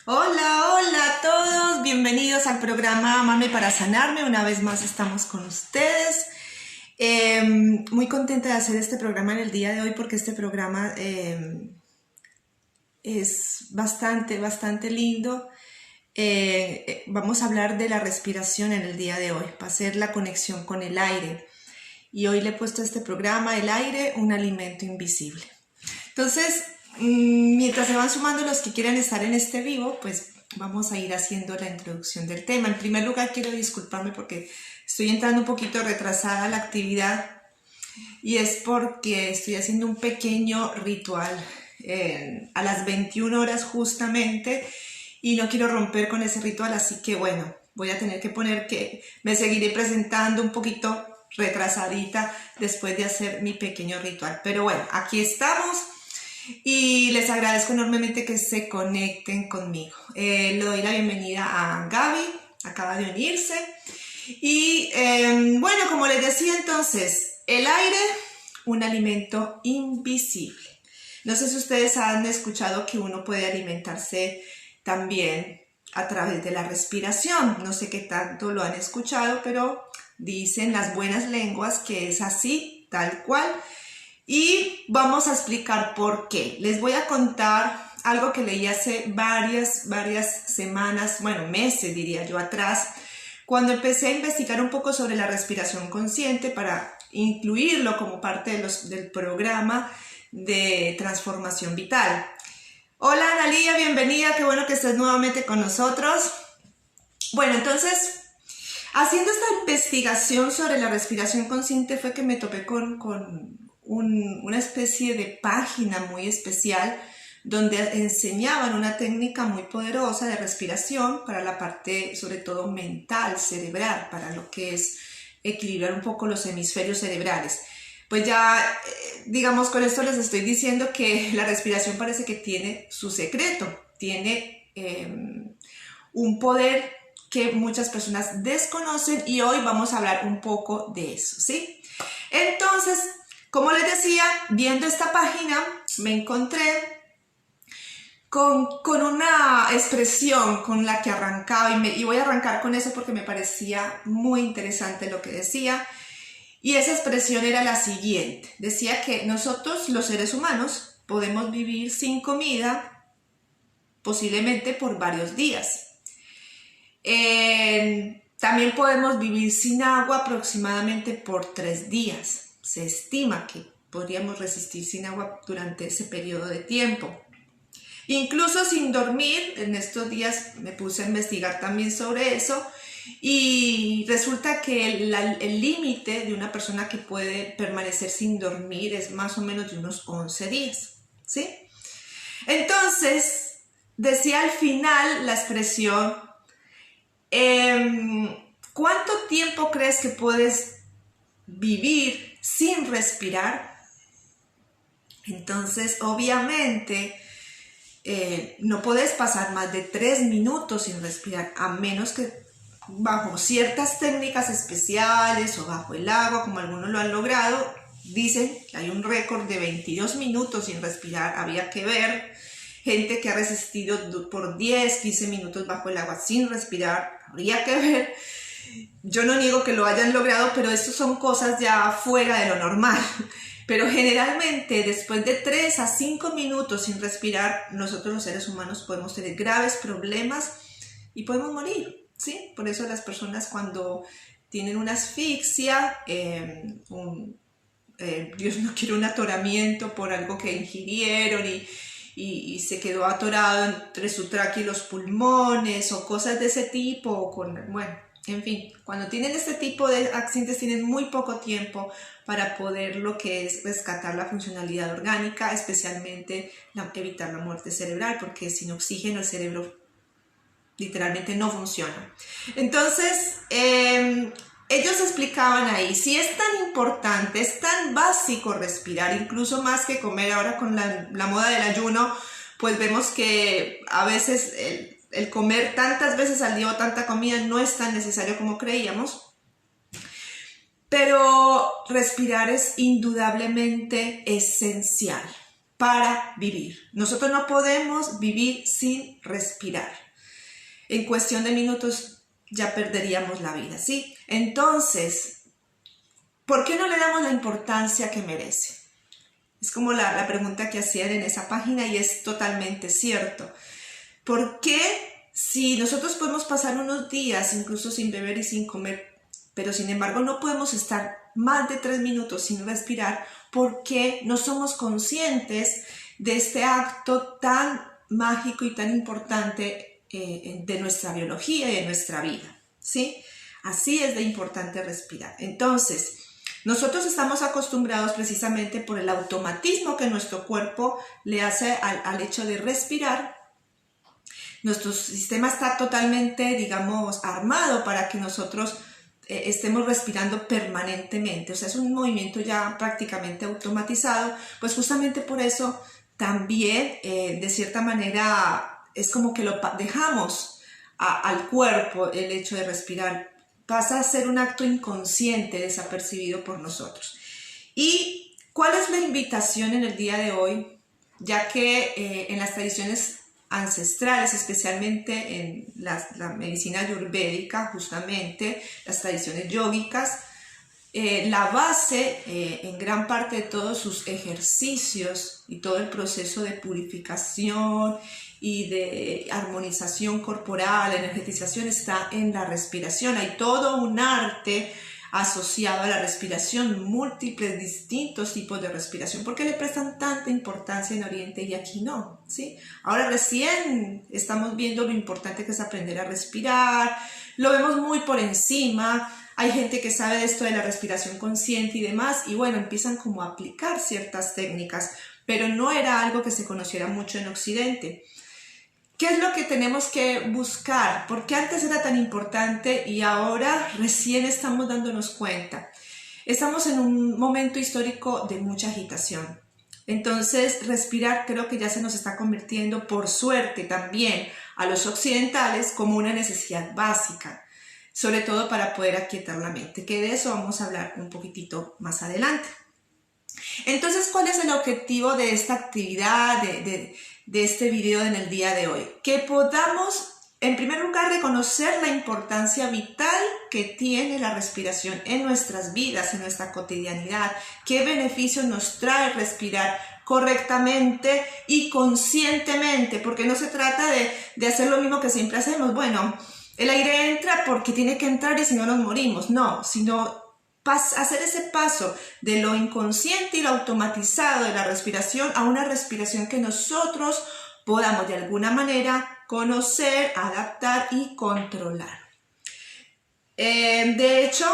Hola, hola a todos, bienvenidos al programa Amarme para Sanarme. Una vez más estamos con ustedes. Muy contenta de hacer este programa en el día de hoy porque este programa es bastante lindo. Vamos a hablar de la respiración en el día de hoy, va a ser la conexión con el aire. Y hoy le he puesto a este programa El aire, un alimento invisible. Entonces, mientras se van sumando los que quieran estar en este vivo, pues vamos a ir haciendo la introducción del tema. En primer lugar, quiero disculparme porque estoy entrando un poquito retrasada a la actividad y es porque estoy haciendo un pequeño ritual a las 21 horas justamente y no quiero romper con ese ritual, así que bueno, voy a tener que poner que me seguiré presentando un poquito retrasadita después de hacer mi pequeño ritual. Pero bueno, aquí estamos. Y les agradezco enormemente que se conecten conmigo. Le doy la bienvenida a Gaby, acaba de unirse. Y bueno, como les decía entonces, el aire, un alimento invisible. No sé si ustedes han escuchado que uno puede alimentarse también a través de la respiración. No sé qué tanto lo han escuchado, pero dicen las buenas lenguas que es así, tal cual. Y vamos a explicar por qué. Les voy a contar algo que leí hace varias semanas, bueno, meses diría yo atrás, cuando empecé a investigar un poco sobre la respiración consciente para incluirlo como parte del programa de transformación vital. Hola Analia, bienvenida, qué bueno que estés nuevamente con nosotros. Bueno, entonces, haciendo esta investigación sobre la respiración consciente fue que me topé con una especie de página muy especial donde enseñaban una técnica muy poderosa de respiración para la parte sobre todo mental, cerebral, para lo que es equilibrar un poco los hemisferios cerebrales. Pues ya, digamos, con esto les estoy diciendo que la respiración parece que tiene su secreto, tiene un poder que muchas personas desconocen y hoy vamos a hablar un poco de eso, ¿sí? Entonces, como les decía, viendo esta página me encontré con una expresión con la que arrancaba y voy a arrancar con eso porque me parecía muy interesante lo que decía. Y esa expresión era la siguiente, decía que nosotros los seres humanos podemos vivir sin comida posiblemente por varios días. También podemos vivir sin agua aproximadamente por 3 días. Se estima que podríamos resistir sin agua durante ese periodo de tiempo. Incluso sin dormir, en estos días me puse a investigar también sobre eso y resulta que el límite de una persona que puede permanecer sin dormir es más o menos de unos 11 días, ¿sí? Entonces, decía al final la expresión, ¿cuánto tiempo crees que puedes vivir sin respirar? Entonces, obviamente, no puedes pasar más de 3 minutos sin respirar, a menos que bajo ciertas técnicas especiales o bajo el agua, como algunos lo han logrado. Dicen que hay un récord de 22 minutos sin respirar, había que ver gente que ha resistido por 10, 15 minutos bajo el agua sin respirar, habría que ver. Yo no niego que lo hayan logrado, pero esto son cosas ya fuera de lo normal. Pero generalmente después de 3 a 5 minutos sin respirar, nosotros los seres humanos podemos tener graves problemas y podemos morir, ¿sí? Por eso las personas cuando tienen una asfixia, Dios no quiere un atoramiento por algo que ingirieron y se quedó atorado entre su tráquea y los pulmones o cosas de ese tipo, o bueno, en fin, cuando tienen este tipo de accidentes tienen muy poco tiempo para poder lo que es rescatar la funcionalidad orgánica, especialmente evitar la muerte cerebral, porque sin oxígeno el cerebro literalmente no funciona. Entonces, ellos explicaban ahí, si es tan importante, es tan básico respirar, incluso más que comer ahora con la moda del ayuno, pues vemos que a veces el comer tantas veces al día o tanta comida no es tan necesario como creíamos, pero respirar es indudablemente esencial. para vivir. Nosotros no podemos vivir sin respirar. En cuestión de minutos ya perderíamos la vida, ¿sí? Entonces, ¿por qué no le damos la importancia que merece? Es como la pregunta que hacían en esa página y es totalmente cierto. ¿Por qué si nosotros podemos pasar unos días incluso sin beber y sin comer, pero sin embargo no podemos estar más de 3 minutos sin respirar? ¿Por qué no somos conscientes de este acto tan mágico y tan importante de nuestra biología y de nuestra vida? ¿Sí? Así es de importante respirar. Entonces, nosotros estamos acostumbrados precisamente por el automatismo que nuestro cuerpo le hace al hecho de respirar. Nuestro sistema está totalmente, digamos, armado para que nosotros estemos respirando permanentemente. O sea, es un movimiento ya prácticamente automatizado. Pues justamente por eso también, de cierta manera, es como que lo dejamos al cuerpo el hecho de respirar. Pasa a ser un acto inconsciente, desapercibido por nosotros. ¿Y cuál es la invitación en el día de hoy? Ya que en las tradiciones ancestrales, especialmente en la medicina ayurvédica, justamente las tradiciones yógicas, la base en gran parte de todos sus ejercicios y todo el proceso de purificación y de armonización corporal, energetización, está en la respiración. Hay todo un arte asociado a la respiración, múltiples, distintos tipos de respiración. ¿Por qué le prestan tanta importancia en Oriente y aquí no? ¿Sí? Ahora recién estamos viendo lo importante que es aprender a respirar, lo vemos muy por encima. Hay gente que sabe de esto de la respiración consciente y demás, y bueno, empiezan como a aplicar ciertas técnicas, pero no era algo que se conociera mucho en Occidente. ¿Qué es lo que tenemos que buscar? ¿Por qué antes era tan importante y ahora recién estamos dándonos cuenta? Estamos en un momento histórico de mucha agitación. Entonces, respirar creo que ya se nos está convirtiendo, por suerte también, a los occidentales como una necesidad básica, sobre todo para poder aquietar la mente, que de eso vamos a hablar un poquitito más adelante. Entonces, ¿cuál es el objetivo de esta actividad, de este video en el día de hoy? Que podamos, en primer lugar, reconocer la importancia vital que tiene la respiración en nuestras vidas, en nuestra cotidianidad. ¿Qué beneficios nos trae respirar correctamente y conscientemente? Porque no se trata de hacer lo mismo que siempre hacemos. Bueno, el aire entra porque tiene que entrar y si no nos morimos. No, sino hacer ese paso de lo inconsciente y lo automatizado de la respiración a una respiración que nosotros podamos de alguna manera conocer, adaptar y controlar. De hecho,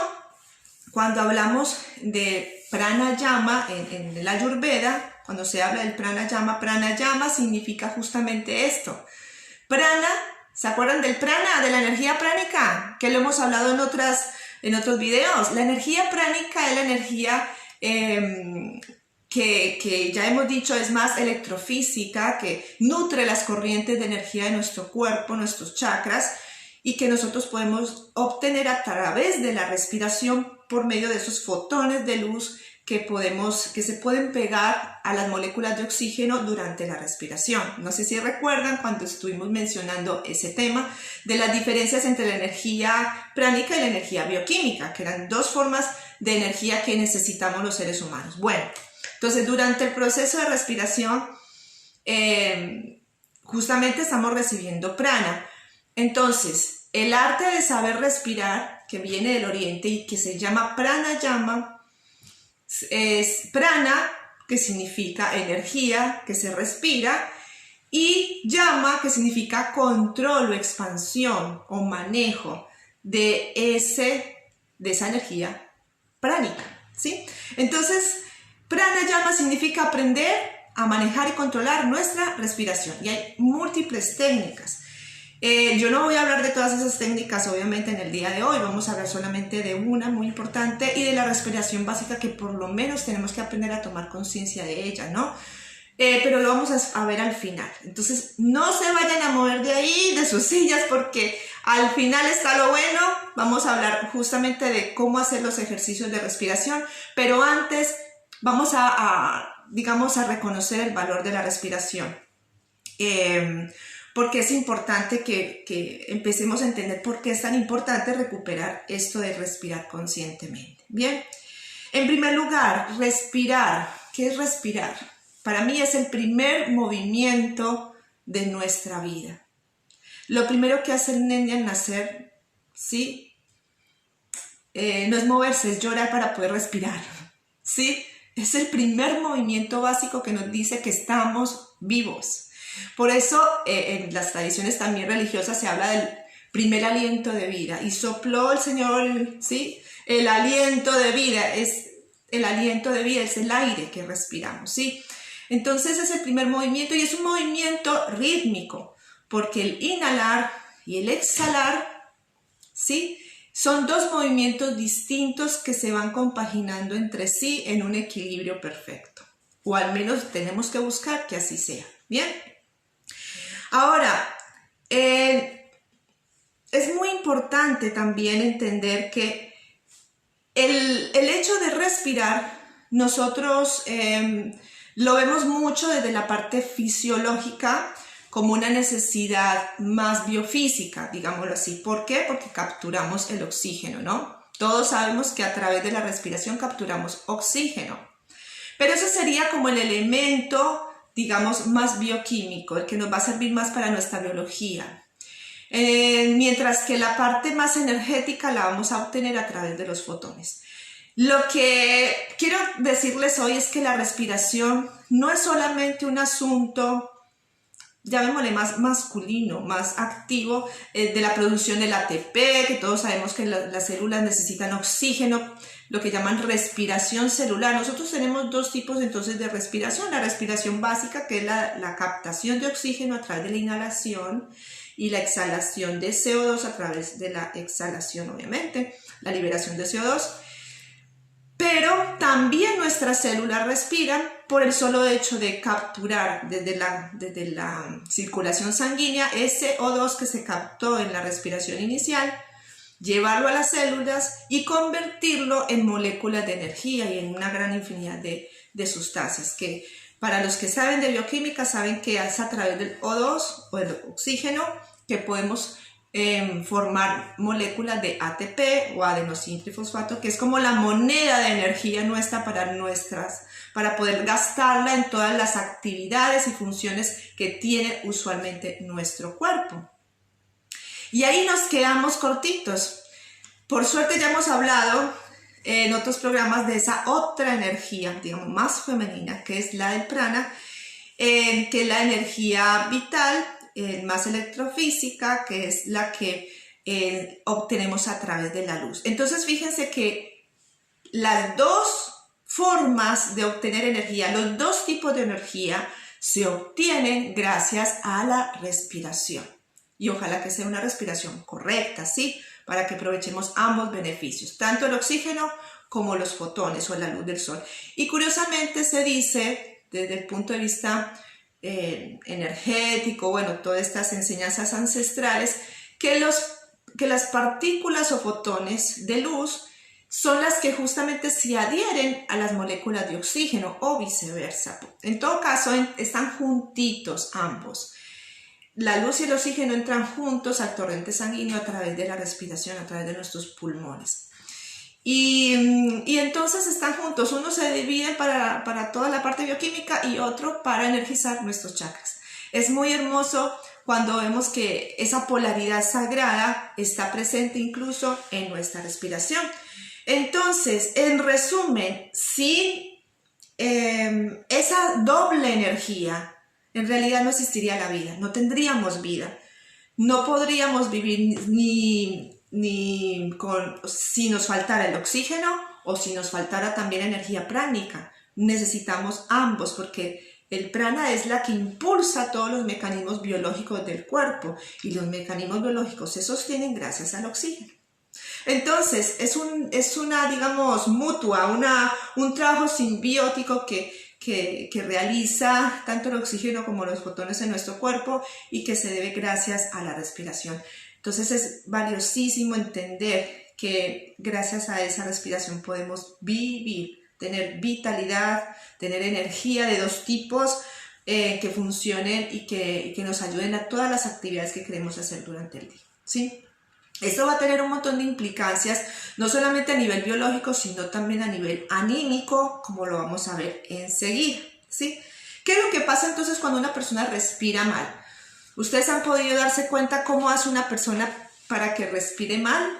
cuando hablamos de pranayama en el Ayurveda, cuando se habla del pranayama significa justamente esto. Prana, ¿se acuerdan del prana, de la energía pránica? Que lo hemos hablado en otros videos. La energía pránica es la energía que ya hemos dicho es más electrofísica, que nutre las corrientes de energía de nuestro cuerpo, nuestros chakras, y que nosotros podemos obtener a través de la respiración por medio de esos fotones de luz que se pueden pegar a las moléculas de oxígeno durante la respiración. No sé si recuerdan cuando estuvimos mencionando ese tema de las diferencias entre la energía pránica y la energía bioquímica, que eran dos formas de energía que necesitamos los seres humanos. Bueno, entonces durante el proceso de respiración justamente estamos recibiendo prana. Entonces, el arte de saber respirar, que viene del oriente y que se llama pranayama, es prana, que significa energía, que se respira, y llama, que significa control o expansión o manejo de esa energía pránica, ¿sí? Entonces, pranayama significa aprender a manejar y controlar nuestra respiración, y hay múltiples técnicas. Yo no voy a hablar de todas esas técnicas obviamente en el día de hoy, vamos a hablar solamente de una muy importante y de la respiración básica, que por lo menos tenemos que aprender a tomar conciencia de ella, ¿no? Pero lo vamos a ver al final. Entonces no se vayan a mover de ahí, de sus sillas, porque al final está lo bueno. Vamos a hablar justamente de cómo hacer los ejercicios de respiración, pero antes vamos a digamos, a reconocer el valor de la respiración. Porque es importante que empecemos a entender por qué es tan importante recuperar esto de respirar conscientemente. Bien, en primer lugar, respirar. ¿Qué es respirar? Para mí es el primer movimiento de nuestra vida. Lo primero que hace el niño al nacer, ¿sí? No es moverse, es llorar para poder respirar, ¿sí? Es el primer movimiento básico que nos dice que estamos vivos. Por eso en las tradiciones también religiosas se habla del primer aliento de vida. Y sopló el Señor, ¿sí? El aliento de vida es el aire que respiramos, ¿sí? Entonces es el primer movimiento y es un movimiento rítmico, porque el inhalar y el exhalar, ¿sí? Son dos movimientos distintos que se van compaginando entre sí en un equilibrio perfecto. O al menos tenemos que buscar que así sea. ¿Bien? Ahora, es muy importante también entender que el hecho de respirar, nosotros lo vemos mucho desde la parte fisiológica como una necesidad más biofísica, digámoslo así. ¿Por qué? Porque capturamos el oxígeno, ¿no? Todos sabemos que a través de la respiración capturamos oxígeno. Pero ese sería como el elemento, digamos, más bioquímico, el que nos va a servir más para nuestra biología. Mientras que la parte más energética la vamos a obtener a través de los fotones. Lo que quiero decirles hoy es que la respiración no es solamente un asunto, llamémosle más masculino, más activo, de la producción del ATP, que todos sabemos que las células necesitan oxígeno, lo que llaman respiración celular. Nosotros tenemos dos tipos entonces de respiración: la respiración básica, que es la captación de oxígeno a través de la inhalación, y la exhalación de CO2 a través de la exhalación, obviamente, la liberación de CO2. Pero también nuestras células respiran por el solo hecho de capturar desde la circulación sanguínea ese O2 que se captó en la respiración inicial, llevarlo a las células y convertirlo en moléculas de energía y en una gran infinidad de sustancias que, para los que saben de bioquímica, saben que es a través del O2 o del oxígeno que podemos formar moléculas de ATP o adenosín-trifosfato, que es como la moneda de energía nuestra para poder gastarla en todas las actividades y funciones que tiene usualmente nuestro cuerpo. Y ahí nos quedamos cortitos. Por suerte ya hemos hablado en otros programas de esa otra energía, digamos, más femenina, que es la del prana, que es la energía vital, más electrofísica, que es la que obtenemos a través de la luz. Entonces fíjense que las dos formas de obtener energía, los dos tipos de energía, se obtienen gracias a la respiración. Y ojalá que sea una respiración correcta, ¿sí? Para que aprovechemos ambos beneficios, tanto el oxígeno como los fotones o la luz del sol. Y curiosamente se dice, desde el punto de vista energético, bueno, todas estas enseñanzas ancestrales, que las partículas o fotones de luz son las que justamente se adhieren a las moléculas de oxígeno o viceversa. En todo caso, están juntitos ambos. La luz y el oxígeno entran juntos al torrente sanguíneo a través de la respiración, a través de nuestros pulmones. Y entonces están juntos, uno se divide para toda la parte bioquímica y otro para energizar nuestros chakras. Es muy hermoso cuando vemos que esa polaridad sagrada está presente incluso en nuestra respiración. Entonces, en resumen, sin esa doble energía, en realidad no existiría la vida, no tendríamos vida, no podríamos vivir si nos faltara el oxígeno o si nos faltara también energía pránica. Necesitamos ambos porque el prana es la que impulsa todos los mecanismos biológicos del cuerpo y los mecanismos biológicos se sostienen gracias al oxígeno. Entonces es una, digamos, mutua, un trabajo simbiótico que realiza tanto el oxígeno como los fotones en nuestro cuerpo y que se debe gracias a la respiración. Entonces es valiosísimo entender que gracias a esa respiración podemos vivir tener vitalidad, tener energía de dos tipos que funcionen y que nos ayuden a todas las actividades que queremos hacer durante el día, ¿sí? Esto va a tener un montón de implicancias, no solamente a nivel biológico, sino también a nivel anímico, como lo vamos a ver enseguida, ¿sí? ¿Qué es lo que pasa entonces cuando una persona respira mal? ¿Ustedes han podido darse cuenta cómo hace una persona para que respire mal?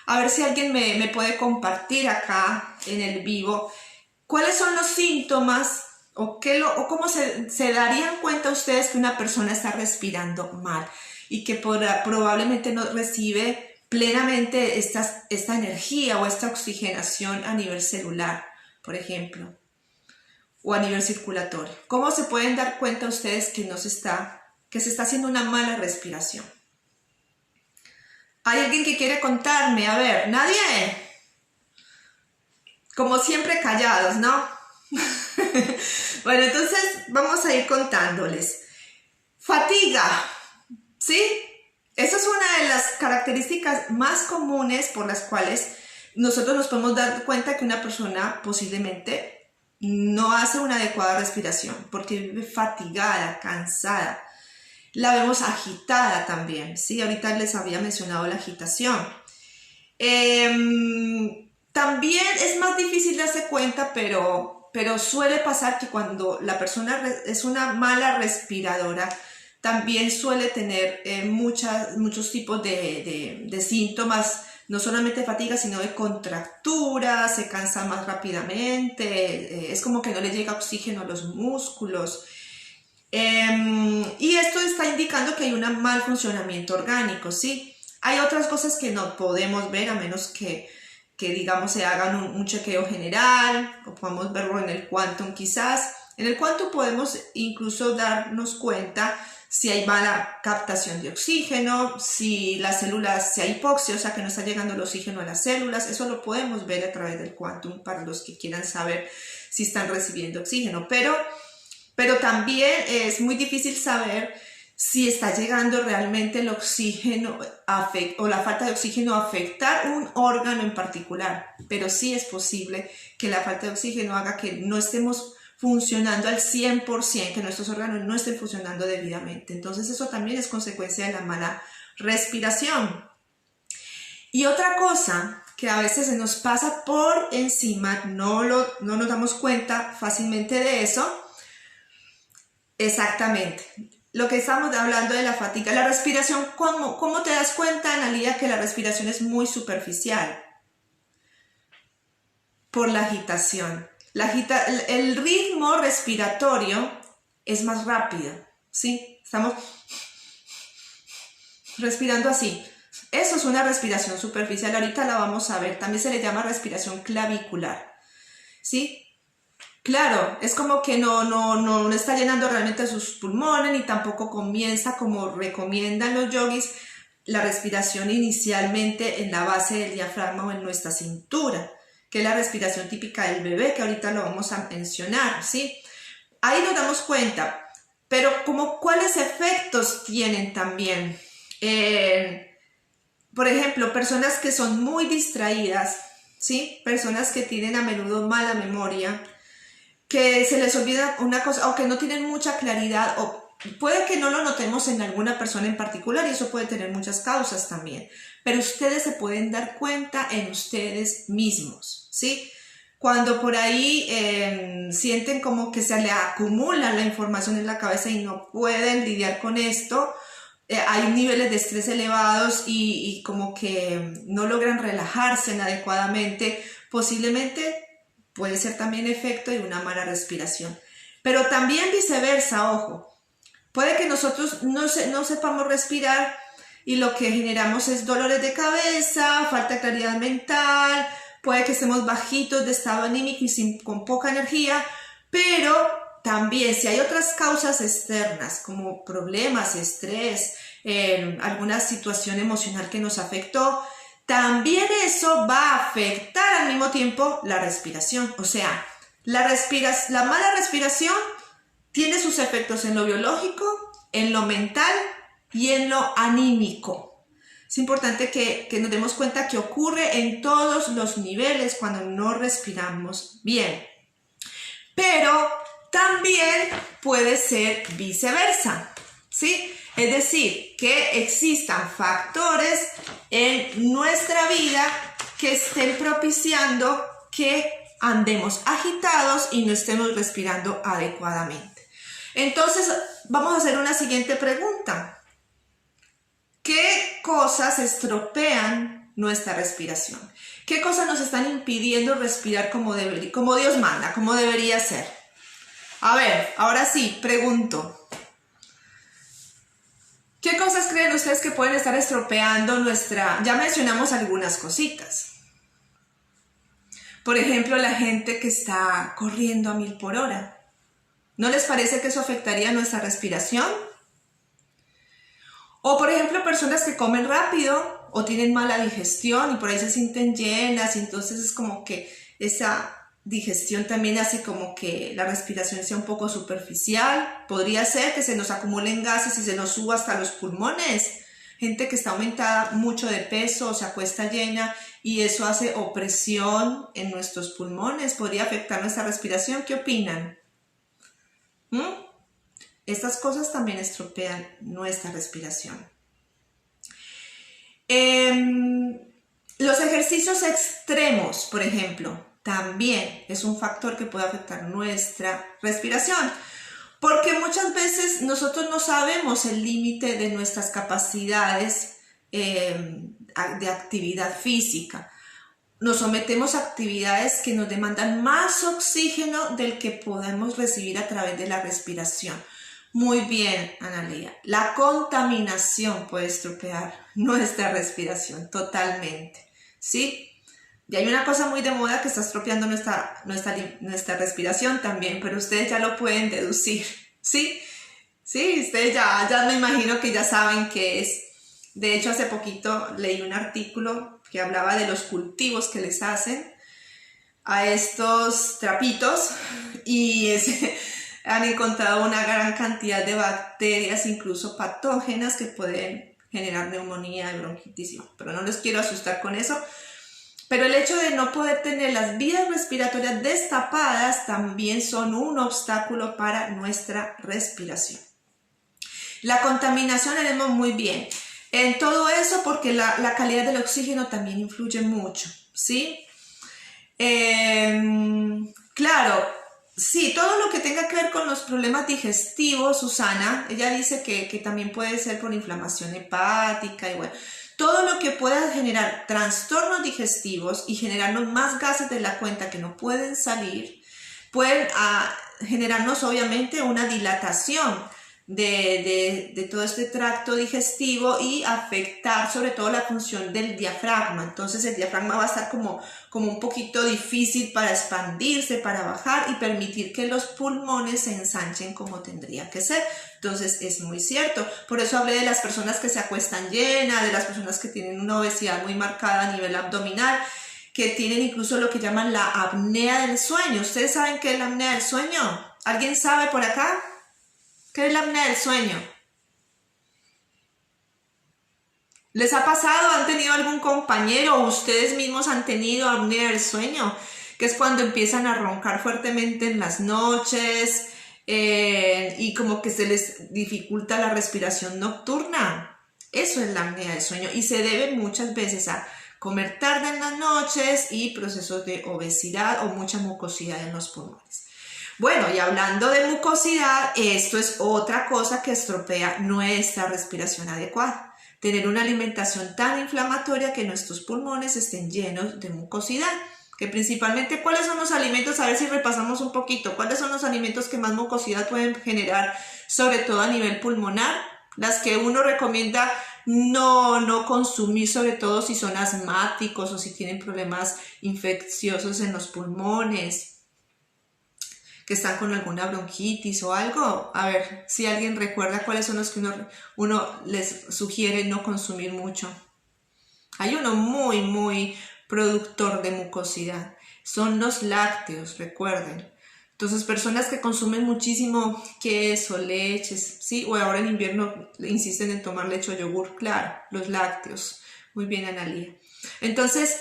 A ver si alguien me puede compartir acá en el vivo cuáles son los síntomas o cómo se darían cuenta ustedes que una persona está respirando mal y que probablemente no recibe plenamente esta energía o esta oxigenación a nivel celular, por ejemplo, o a nivel circulatorio. ¿Cómo se pueden dar cuenta ustedes que se está haciendo una mala respiración? ¿Hay alguien que quiere contarme? A ver, ¿nadie? Como siempre callados, ¿no? Bueno, entonces vamos a ir contándoles. Fatiga, ¿sí? Esa es una de las características más comunes por las cuales nosotros nos podemos dar cuenta que una persona posiblemente no hace una adecuada respiración, porque vive fatigada, cansada. La vemos agitada también, ¿sí? Ahorita les había mencionado la agitación. También es más difícil darse cuenta, pero suele pasar que cuando la persona es una mala respiradora, también suele tener muchos tipos de síntomas, no solamente de fatiga, sino de contracturas, se cansa más rápidamente, es como que no le llega oxígeno a los músculos. Y esto está indicando que hay un mal funcionamiento orgánico, ¿sí? Hay otras cosas que no podemos ver a menos que digamos se hagan un chequeo general, o podemos verlo en el Quantum quizás. En el Quantum podemos incluso darnos cuenta si hay mala captación de oxígeno, si las células, si hay hipoxia, o sea que no está llegando el oxígeno a las células. Eso lo podemos ver a través del Quantum para los que quieran saber si están recibiendo oxígeno, pero también es muy difícil saber si está llegando realmente el oxígeno o la falta de oxígeno a afectar un órgano en particular, pero sí es posible que la falta de oxígeno haga que no estemos funcionando al 100%, que nuestros órganos no estén funcionando debidamente. Entonces eso también es consecuencia de la mala respiración. Y otra cosa que a veces se nos pasa por encima, no nos damos cuenta fácilmente de eso. Exactamente, lo que estamos hablando de la fatiga, la respiración, ¿cómo te das cuenta, Analía, que la respiración es muy superficial? Por la agitación. El ritmo respiratorio es más rápido, ¿sí? Estamos respirando así. Eso es una respiración superficial, ahorita la vamos a ver, también se le llama respiración clavicular, ¿sí? Claro, es como que no está llenando realmente sus pulmones, ni tampoco comienza como recomiendan los yogis, la respiración inicialmente en la base del diafragma o en nuestra cintura, que es la respiración típica del bebé, que ahorita lo vamos a mencionar, ¿sí? Ahí nos damos cuenta, pero ¿cuáles efectos tienen también? Por ejemplo, personas que son muy distraídas, ¿sí? Personas que tienen a menudo mala memoria, que se les olvida una cosa o que no tienen mucha claridad, o puede que no lo notemos en alguna persona en particular y eso puede tener muchas causas también, pero ustedes se pueden dar cuenta en ustedes mismos, ¿sí? Cuando por ahí sienten como que se le acumula la información en la cabeza y no pueden lidiar con esto, hay niveles de estrés elevados y como que no logran relajarse adecuadamente, posiblemente puede ser también efecto de una mala respiración. Pero también viceversa, ojo. Puede que nosotros no sepamos respirar y lo que generamos es dolores de cabeza, falta de claridad mental, puede que estemos bajitos de estado anímico y con poca energía, pero también si hay otras causas externas como problemas, estrés, alguna situación emocional que nos afectó, también eso va a afectar al mismo tiempo la respiración. O sea, la mala respiración tiene sus efectos en lo biológico, en lo mental y en lo anímico. Es importante que nos demos cuenta que ocurre en todos los niveles cuando no respiramos bien. Pero también puede ser viceversa, ¿sí? Es decir, que existan factores en nuestra vida que estén propiciando que andemos agitados y no estemos respirando adecuadamente. Entonces, vamos a hacer una siguiente pregunta. ¿Qué cosas estropean nuestra respiración? ¿Qué cosas nos están impidiendo respirar como Dios manda, como debería ser? A ver, ahora sí, pregunto. ¿Qué cosas creen ustedes que pueden estar estropeando nuestra... Ya mencionamos algunas cositas. Por ejemplo, la gente que está corriendo a 1000 por hora. ¿No les parece que eso afectaría nuestra respiración? O por ejemplo, personas que comen rápido o tienen mala digestión y por ahí se sienten llenas y entonces es como que esa digestión también hace como que la respiración sea un poco superficial. Podría ser que se nos acumulen gases y se nos suba hasta los pulmones. Gente que está aumentada mucho de peso o se acuesta llena y eso hace opresión en nuestros pulmones. Podría afectar nuestra respiración. ¿Qué opinan? Estas cosas también estropean nuestra respiración. Los ejercicios extremos, por ejemplo, también es un factor que puede afectar nuestra respiración, porque muchas veces nosotros no sabemos el límite de nuestras capacidades de actividad física. Nos sometemos a actividades que nos demandan más oxígeno del que podemos recibir a través de la respiración. Muy bien, Analía. La contaminación puede estropear nuestra respiración totalmente, ¿sí? Y hay una cosa muy de moda que está estropeando nuestra respiración también, pero ustedes ya lo pueden deducir, ¿sí? Sí, ustedes ya me imagino que ya saben qué es. De hecho, hace poquito leí un artículo que hablaba de los cultivos que les hacen a estos trapitos y han encontrado una gran cantidad de bacterias, incluso patógenas, que pueden generar neumonía y bronquitis, pero no les quiero asustar con eso. Pero el hecho de no poder tener las vías respiratorias destapadas también son un obstáculo para nuestra respiración. La contaminación haremos muy bien en todo eso porque la calidad del oxígeno también influye mucho, ¿sí? Claro, sí, todo lo que tenga que ver con los problemas digestivos, Susana, ella dice que también puede ser por inflamación hepática y bueno, todo lo que pueda generar trastornos digestivos y generarnos más gases de la cuenta que no pueden salir, pueden generarnos obviamente una dilatación de todo este tracto digestivo y afectar sobre todo la función del diafragma. Entonces el diafragma va a estar como un poquito difícil para expandirse, para bajar y permitir que los pulmones se ensanchen como tendría que ser. Entonces es muy cierto. Por eso hablé de las personas que se acuestan llenas, de las personas que tienen una obesidad muy marcada a nivel abdominal, que tienen incluso lo que llaman la apnea del sueño. ¿Ustedes saben qué es la apnea del sueño? ¿Alguien sabe por acá? ¿Qué es la apnea del sueño? ¿Les ha pasado? ¿Han tenido algún compañero o ustedes mismos han tenido apnea del sueño? Que es cuando empiezan a roncar fuertemente en las noches y como que se les dificulta la respiración nocturna. Eso es la apnea del sueño y se debe muchas veces a comer tarde en las noches y procesos de obesidad o mucha mucosidad en los pulmones. Bueno, y hablando de mucosidad, esto es otra cosa que estropea nuestra respiración adecuada. Tener una alimentación tan inflamatoria que nuestros pulmones estén llenos de mucosidad. Que principalmente, ¿cuáles son los alimentos? A ver si repasamos un poquito. ¿Cuáles son los alimentos que más mucosidad pueden generar, sobre todo a nivel pulmonar? Las que uno recomienda no consumir, sobre todo si son asmáticos o si tienen problemas infecciosos en los pulmones, que están con alguna bronquitis o algo. A ver si alguien recuerda cuáles son los que uno les sugiere no consumir mucho. Hay uno muy productor de mucosidad, son los lácteos, recuerden. Entonces, personas que consumen muchísimo queso, leches, ¿sí? O ahora en invierno insisten en tomar leche o yogur, claro, los lácteos. Muy bien, Analía. Entonces,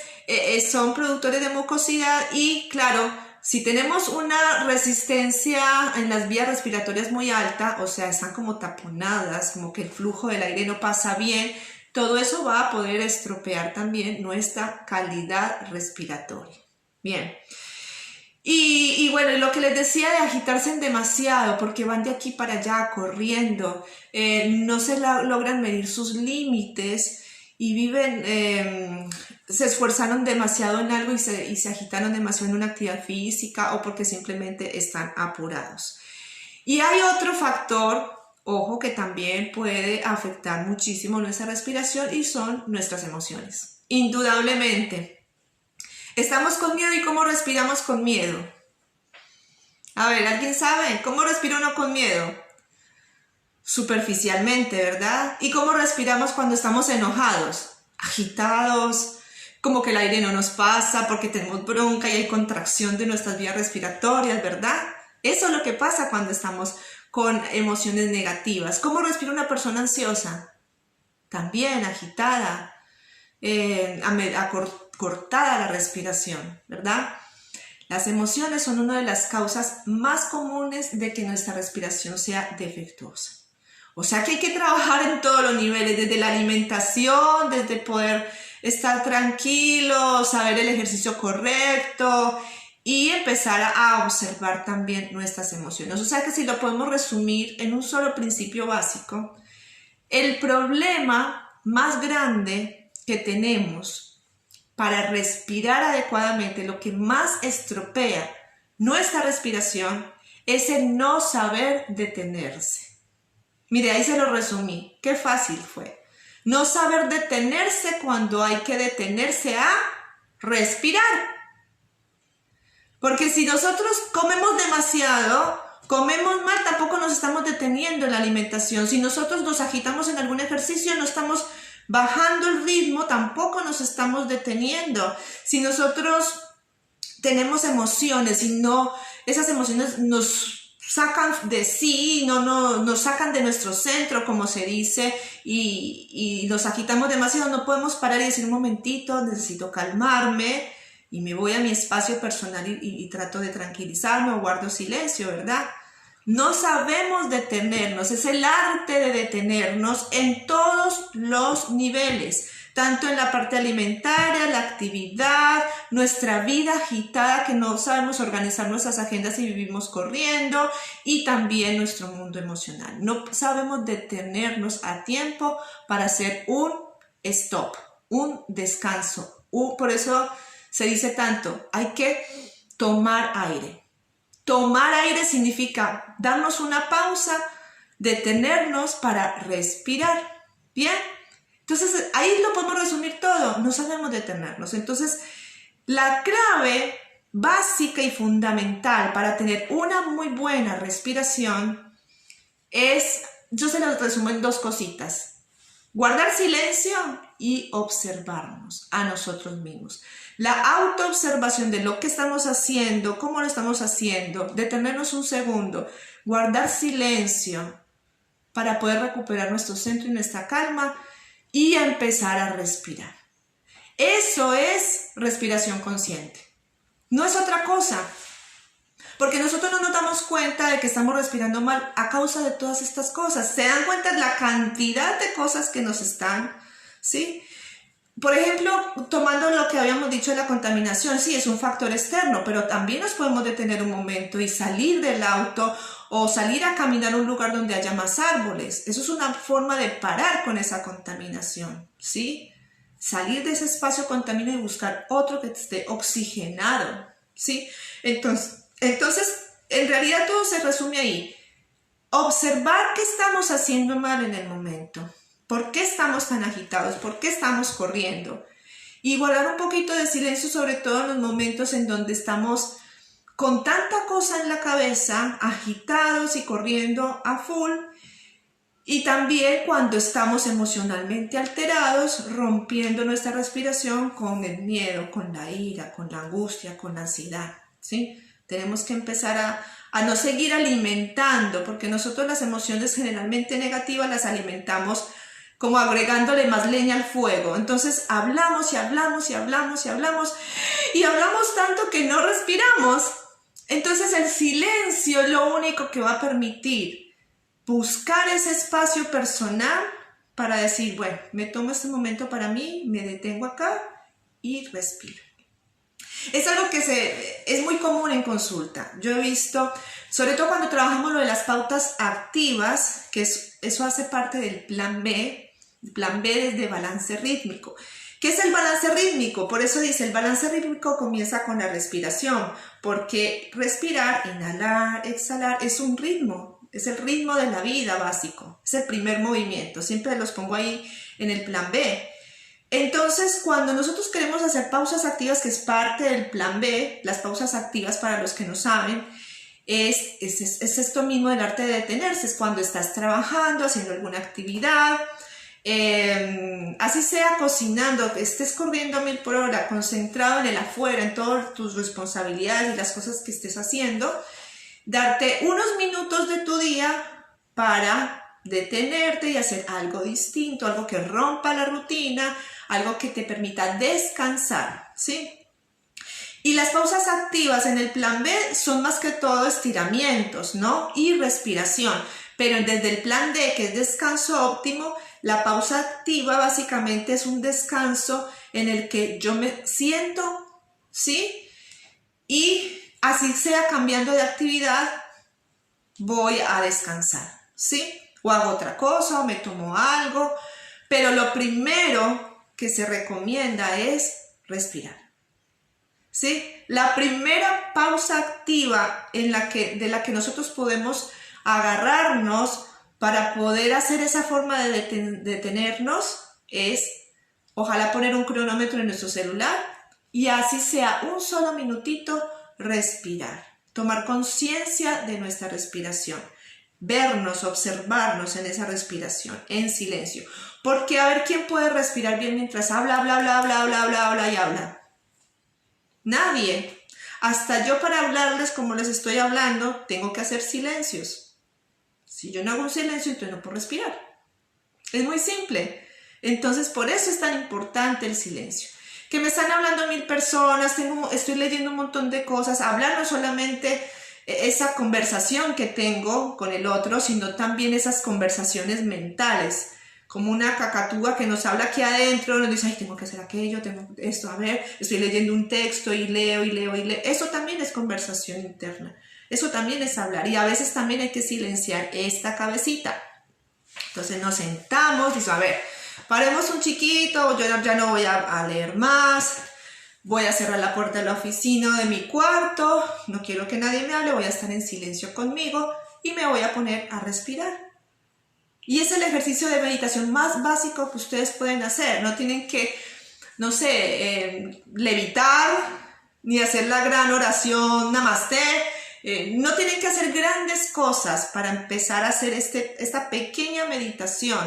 son productores de mucosidad y, claro, si tenemos una resistencia en las vías respiratorias muy alta, o sea, están como taponadas, como que el flujo del aire no pasa bien, todo eso va a poder estropear también nuestra calidad respiratoria. Bien. Y bueno, y lo que les decía de agitarse en demasiado, porque van de aquí para allá corriendo, no se logran medir sus límites y viven, se esforzaron demasiado en algo y se agitaron demasiado en una actividad física o porque simplemente están apurados. Y hay otro factor, ojo, que también puede afectar muchísimo nuestra respiración y son nuestras emociones. Indudablemente. Estamos con miedo y ¿cómo respiramos con miedo? A ver, ¿alguien sabe? ¿Cómo respira uno con miedo? Superficialmente, ¿verdad? ¿Y cómo respiramos cuando estamos enojados? Agitados, como que el aire no nos pasa porque tenemos bronca y hay contracción de nuestras vías respiratorias, ¿verdad? Eso es lo que pasa cuando estamos con emociones negativas. ¿Cómo respira una persona ansiosa? También agitada, cortada la respiración, ¿verdad? Las emociones son una de las causas más comunes de que nuestra respiración sea defectuosa. O sea que hay que trabajar en todos los niveles, desde la alimentación, desde poder estar tranquilo, saber el ejercicio correcto y empezar a observar también nuestras emociones. O sea que si lo podemos resumir en un solo principio básico, el problema más grande que tenemos para respirar adecuadamente, lo que más estropea nuestra respiración es el no saber detenerse. Mire, ahí se lo resumí. Qué fácil fue. No saber detenerse cuando hay que detenerse a respirar. Porque si nosotros comemos demasiado, comemos mal, tampoco nos estamos deteniendo en la alimentación. Si nosotros nos agitamos en algún ejercicio, no estamos bajando el ritmo, tampoco nos estamos deteniendo. Si nosotros tenemos emociones y no, esas emociones nos sacan de sí, nos sacan de nuestro centro, como se dice, y nos agitamos demasiado, no podemos parar y decir un momentito, necesito calmarme y me voy a mi espacio personal y trato de tranquilizarme o guardo silencio, ¿verdad? No sabemos detenernos, es el arte de detenernos en todos los niveles, tanto en la parte alimentaria, la actividad, nuestra vida agitada que no sabemos organizar nuestras agendas y vivimos corriendo y también nuestro mundo emocional. No sabemos detenernos a tiempo para hacer un stop, un descanso. Por eso se dice tanto, hay que tomar aire. Tomar aire significa darnos una pausa, detenernos para respirar. ¿Bien? Entonces, ahí lo podemos resumir todo. No sabemos detenernos. Entonces, la clave básica y fundamental para tener una muy buena respiración es, yo se lo resumo en dos cositas. Guardar silencio y observarnos a nosotros mismos. La autoobservación de lo que estamos haciendo, cómo lo estamos haciendo, detenernos un segundo, guardar silencio para poder recuperar nuestro centro y nuestra calma y empezar a respirar. Eso es respiración consciente. No es otra cosa. Porque nosotros no nos damos cuenta de que estamos respirando mal a causa de todas estas cosas. ¿Se dan cuenta de la cantidad de cosas que nos están, ¿sí? Por ejemplo, tomando lo que habíamos dicho de la contaminación, sí, es un factor externo, pero también nos podemos detener un momento y salir del auto o salir a caminar a un lugar donde haya más árboles. Eso es una forma de parar con esa contaminación, ¿sí? Salir de ese espacio contaminado y buscar otro que esté oxigenado, ¿sí? Entonces, en realidad todo se resume ahí. Observar qué estamos haciendo mal en el momento. ¿Por qué estamos tan agitados? ¿Por qué estamos corriendo? Y guardar un poquito de silencio, sobre todo en los momentos en donde estamos con tanta cosa en la cabeza, agitados y corriendo a full. Y también cuando estamos emocionalmente alterados, rompiendo nuestra respiración con el miedo, con la ira, con la angustia, con la ansiedad, ¿sí? Tenemos que empezar a no seguir alimentando, porque nosotros las emociones generalmente negativas las alimentamos como agregándole más leña al fuego. Entonces hablamos y hablamos y hablamos y hablamos y hablamos tanto que no respiramos. Entonces el silencio es lo único que va a permitir buscar ese espacio personal para decir, bueno, me tomo este momento para mí, me detengo acá y respiro. Es algo que es muy común en consulta. Yo he visto, sobre todo cuando trabajamos lo de las pautas activas, que eso hace parte del plan B. El plan B es de balance rítmico. ¿Qué es el balance rítmico? Por eso dice, el balance rítmico comienza con la respiración, porque respirar, inhalar, exhalar, es un ritmo, es el ritmo de la vida básico, es el primer movimiento, siempre los pongo ahí en el plan B. Entonces, cuando nosotros queremos hacer pausas activas, que es parte del plan B, las pausas activas, para los que no saben, es esto mismo del arte de detenerse, es cuando estás trabajando, haciendo alguna actividad, así sea cocinando, estés corriendo a 1000 por hora, concentrado en el afuera, en todas tus responsabilidades y las cosas que estés haciendo, darte unos minutos de tu día para detenerte y hacer algo distinto, algo que rompa la rutina, algo que te permita descansar, ¿sí? Y las pausas activas en el plan B son más que todo estiramientos, ¿no? Y respiración. Pero desde el plan D, que es descanso óptimo, la pausa activa básicamente es un descanso en el que yo me siento, ¿sí? Y así sea cambiando de actividad, voy a descansar, ¿sí? O hago otra cosa, o me tomo algo, pero lo primero que se recomienda es respirar, ¿sí? La primera pausa activa de la que nosotros podemos agarrarnos para poder hacer esa forma de detenernos es, ojalá, poner un cronómetro en nuestro celular y así sea un solo minutito, respirar, tomar conciencia de nuestra respiración, vernos, observarnos en esa respiración, en silencio. Porque a ver, ¿quién puede respirar bien mientras habla y habla? Nadie. Hasta yo, para hablarles como les estoy hablando, tengo que hacer silencios. Si yo no hago un silencio, entonces no puedo respirar. Es muy simple. Entonces, por eso es tan importante el silencio. Que me están hablando 1000 personas, estoy leyendo un montón de cosas. Hablar no solamente esa conversación que tengo con el otro, sino también esas conversaciones mentales. Como una cacatúa que nos habla aquí adentro, nos dice, ay, tengo que hacer aquello, tengo esto, a ver, estoy leyendo un texto y leo. Eso también es conversación interna. Eso también es hablar, y a veces también hay que silenciar esta cabecita. Entonces nos sentamos y dice, a ver, paremos un chiquito, yo ya no voy a leer más, voy a cerrar la puerta de la oficina, de mi cuarto, no quiero que nadie me hable, voy a estar en silencio conmigo y me voy a poner a respirar. Y es el ejercicio de meditación más básico que ustedes pueden hacer. No tienen que, no sé, levitar, ni hacer la gran oración Namaste. No tienen que hacer grandes cosas para empezar a hacer esta pequeña meditación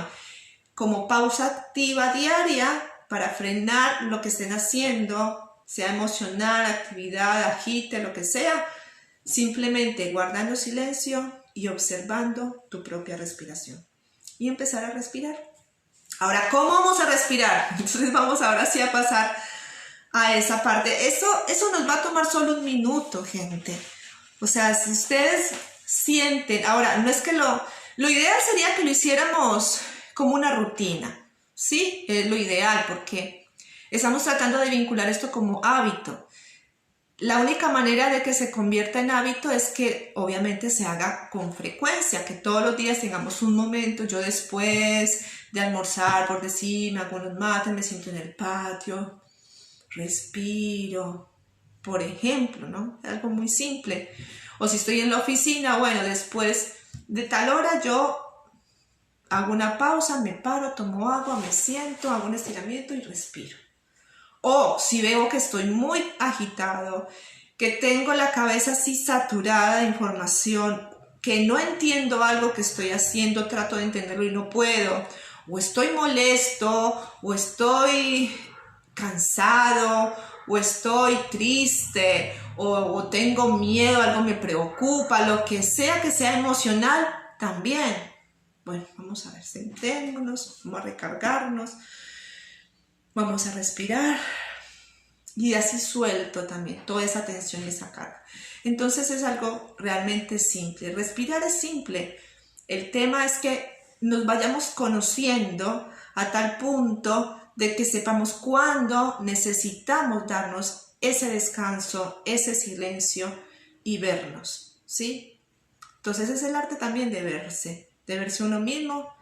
como pausa activa diaria para frenar lo que estén haciendo, sea emocional, actividad, agite, lo que sea, simplemente guardando silencio y observando tu propia respiración. Y empezar a respirar. Ahora, ¿cómo vamos a respirar? Entonces vamos ahora sí a pasar a esa parte. Eso nos va a tomar solo un minuto, gente. O sea, si ustedes sienten, ahora, no es que lo ideal sería que lo hiciéramos como una rutina, ¿sí? Es lo ideal, porque estamos tratando de vincular esto como hábito. La única manera de que se convierta en hábito es que obviamente se haga con frecuencia, que todos los días tengamos un momento. Yo, después de almorzar, por decir, me hago unos mates, me siento en el patio, respiro, por ejemplo, ¿no? Algo muy simple. O si estoy en la oficina, bueno, después de tal hora yo hago una pausa, me paro, tomo agua, me siento, hago un estiramiento y respiro. O si veo que estoy muy agitado, que tengo la cabeza así saturada de información, que no entiendo algo que estoy haciendo, trato de entenderlo y no puedo, o estoy molesto, o estoy cansado, o estoy triste, o tengo miedo, algo me preocupa, lo que sea emocional, también. Bueno, vamos a ver, sentémonos, vamos a recargarnos, vamos a respirar y así suelto también toda esa tensión y esa carga. Entonces es algo realmente simple. Respirar es simple. El tema es que nos vayamos conociendo a tal punto de que sepamos cuándo necesitamos darnos ese descanso, ese silencio y vernos, ¿sí? Entonces es el arte también de verse uno mismo,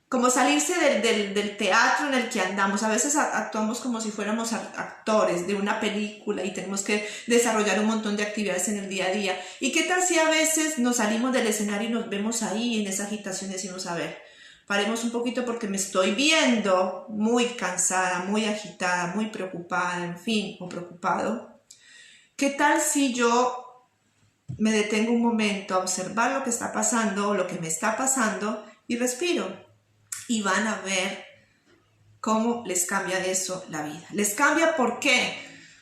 como salirse del teatro en el que andamos. A veces actuamos como si fuéramos actores de una película y tenemos que desarrollar un montón de actividades en el día a día. ¿Y qué tal si a veces nos salimos del escenario y nos vemos ahí en esa agitación y decimos, a ver, paremos un poquito porque me estoy viendo muy cansada, muy agitada, muy preocupada, en fin, o preocupado? ¿Qué tal si yo me detengo un momento a observar lo que está pasando o lo que me está pasando y respiro? Y van a ver cómo les cambia eso la vida. Les cambia, ¿por qué?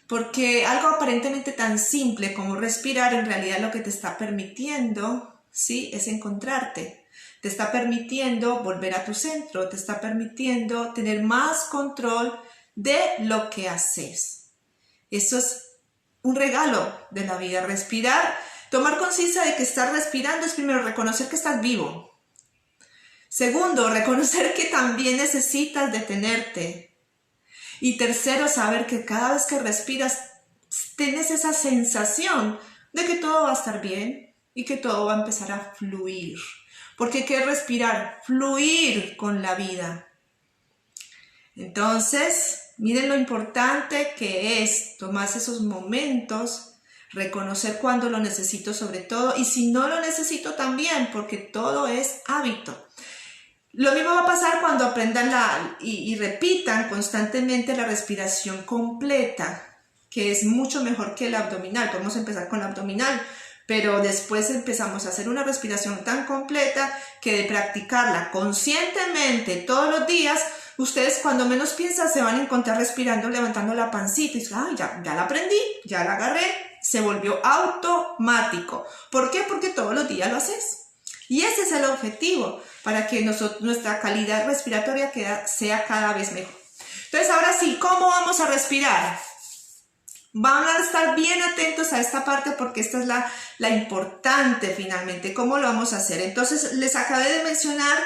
Porque algo aparentemente tan simple como respirar, en realidad lo que te está permitiendo, ¿sí?, es encontrarte. Te está permitiendo volver a tu centro, te está permitiendo tener más control de lo que haces. Eso es un regalo de la vida. Respirar, tomar conciencia de que estás respirando es primero reconocer que estás vivo. Segundo, reconocer que también necesitas detenerte. Y tercero, saber que cada vez que respiras, tienes esa sensación de que todo va a estar bien y que todo va a empezar a fluir. Porque ¿qué es respirar? Fluir con la vida. Entonces, miren lo importante que es tomarse esos momentos, reconocer cuándo lo necesito sobre todo, y si no lo necesito también, porque todo es hábito. Lo mismo va a pasar cuando aprendan y repitan constantemente la respiración completa, que es mucho mejor que el abdominal. Podemos empezar con el abdominal, pero después empezamos a hacer una respiración tan completa que de practicarla conscientemente todos los días, ustedes cuando menos piensan se van a encontrar respirando, levantando la pancita y dicen, ay, ya la aprendí, ya la agarré, se volvió automático. ¿Por qué? Porque todos los días lo haces. Y ese es el objetivo, para que nuestra calidad respiratoria sea cada vez mejor. Entonces, ahora sí, ¿cómo vamos a respirar? Van a estar bien atentos a esta parte porque esta es la importante finalmente. ¿Cómo lo vamos a hacer? Entonces, les acabé de mencionar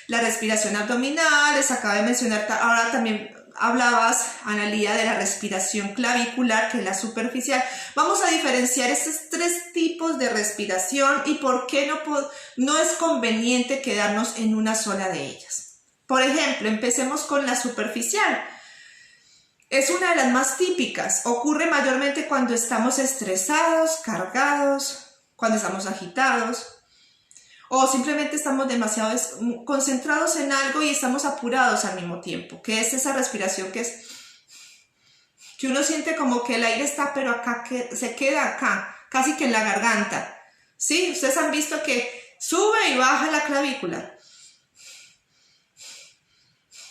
la respiración abdominal, les acabé de mencionar, ahora también hablabas, Analía, de la respiración clavicular, que es la superficial. Vamos a diferenciar estos tres tipos de respiración y por qué no es conveniente quedarnos en una sola de ellas. Por ejemplo, empecemos con la superficial. Es una de las más típicas. Ocurre mayormente cuando estamos estresados, cargados, cuando estamos agitados, o simplemente estamos demasiado concentrados en algo y estamos apurados al mismo tiempo, que es esa respiración que uno siente como que el aire está, pero acá, que se queda acá, casi que en la garganta, ¿sí? Ustedes han visto que sube y baja la clavícula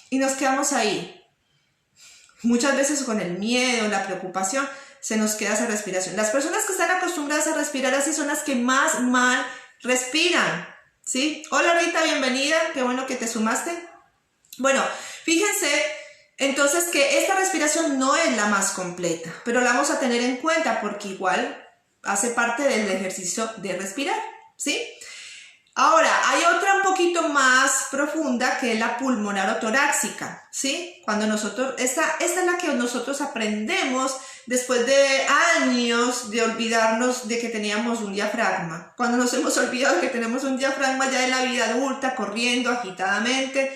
y nos quedamos ahí. Muchas veces con el miedo, la preocupación, se nos queda esa respiración. Las personas que están acostumbradas a respirar así son las que más mal respiran, ¿sí? Hola Rita, bienvenida, qué bueno que te sumaste. Bueno, fíjense entonces que esta respiración no es la más completa, pero la vamos a tener en cuenta porque igual hace parte del ejercicio de respirar, ¿sí? Ahora, hay otra un poquito más profunda que es la pulmonar o torácica, ¿sí? Cuando esta es la que nosotros aprendemos después de años de olvidarnos de que teníamos un diafragma. Cuando nos hemos olvidado que tenemos un diafragma ya en la vida adulta, corriendo agitadamente,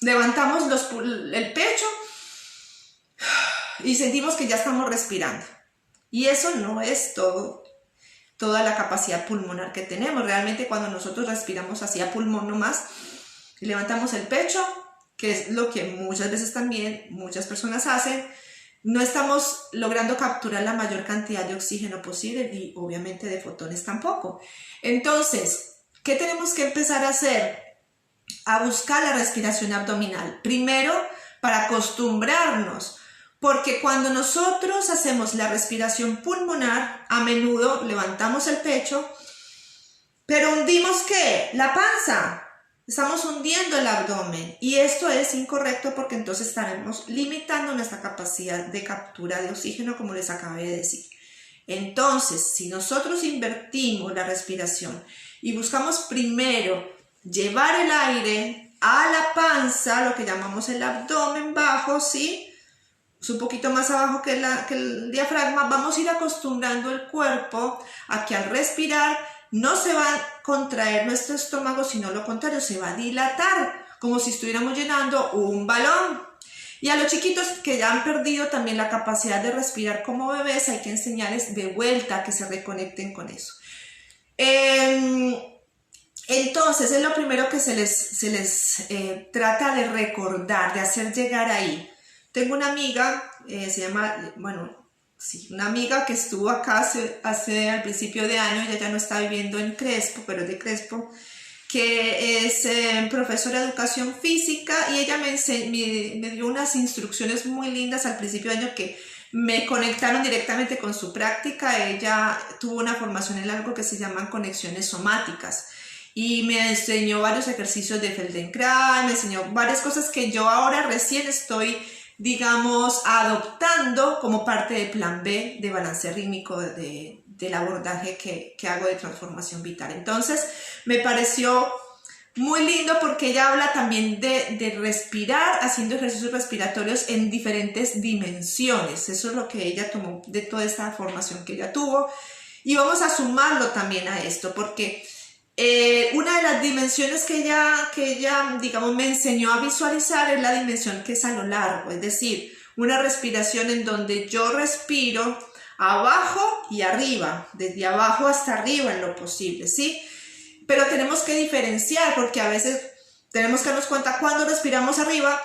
levantamos el pecho y sentimos que ya estamos respirando. Y eso no es toda la capacidad pulmonar que tenemos. Realmente cuando nosotros respiramos así a pulmón nomás, levantamos el pecho, que es lo que muchas veces también muchas personas hacen, no estamos logrando capturar la mayor cantidad de oxígeno posible y obviamente de fotones tampoco. Entonces, ¿qué tenemos que empezar a hacer? A buscar la respiración abdominal. Primero, para acostumbrarnos, Porque cuando nosotros hacemos la respiración pulmonar, a menudo levantamos el pecho, pero hundimos ¿qué? La panza. Estamos hundiendo el abdomen y esto es incorrecto porque entonces estaremos limitando nuestra capacidad de captura de oxígeno, como les acabé de decir. Entonces, si nosotros invertimos la respiración y buscamos primero llevar el aire a la panza, lo que llamamos el abdomen bajo, ¿sí? Es un poquito más abajo que el diafragma, vamos a ir acostumbrando el cuerpo a que al respirar no se va a contraer nuestro estómago, sino lo contrario, se va a dilatar, como si estuviéramos llenando un balón. Y a los chiquitos que ya han perdido también la capacidad de respirar como bebés, hay que enseñarles de vuelta que se reconecten con eso. Entonces, es lo primero que se les trata de recordar, de hacer llegar ahí. Tengo una amiga, se llama, sí, una amiga que estuvo acá hace al principio de año, ella ya no está viviendo en Crespo, pero es de Crespo, que es profesora de educación física y ella me dio unas instrucciones muy lindas al principio de año que me conectaron directamente con su práctica. Ella tuvo una formación en algo que se llaman conexiones somáticas y me enseñó varios ejercicios de Feldenkrais, me enseñó varias cosas que yo ahora recién estoy, digamos, adoptando como parte del plan B de balance rítmico del abordaje que hago de transformación vital. Entonces me pareció muy lindo porque ella habla también de respirar haciendo ejercicios respiratorios en diferentes dimensiones. Eso es lo que ella tomó de toda esta formación que ella tuvo y vamos a sumarlo también a esto porque una de las dimensiones que ella, digamos, me enseñó a visualizar es la dimensión que es a lo largo, es decir, una respiración en donde yo respiro abajo y arriba, desde abajo hasta arriba en lo posible, ¿sí? Pero tenemos que diferenciar porque a veces tenemos que darnos cuenta cuando respiramos arriba,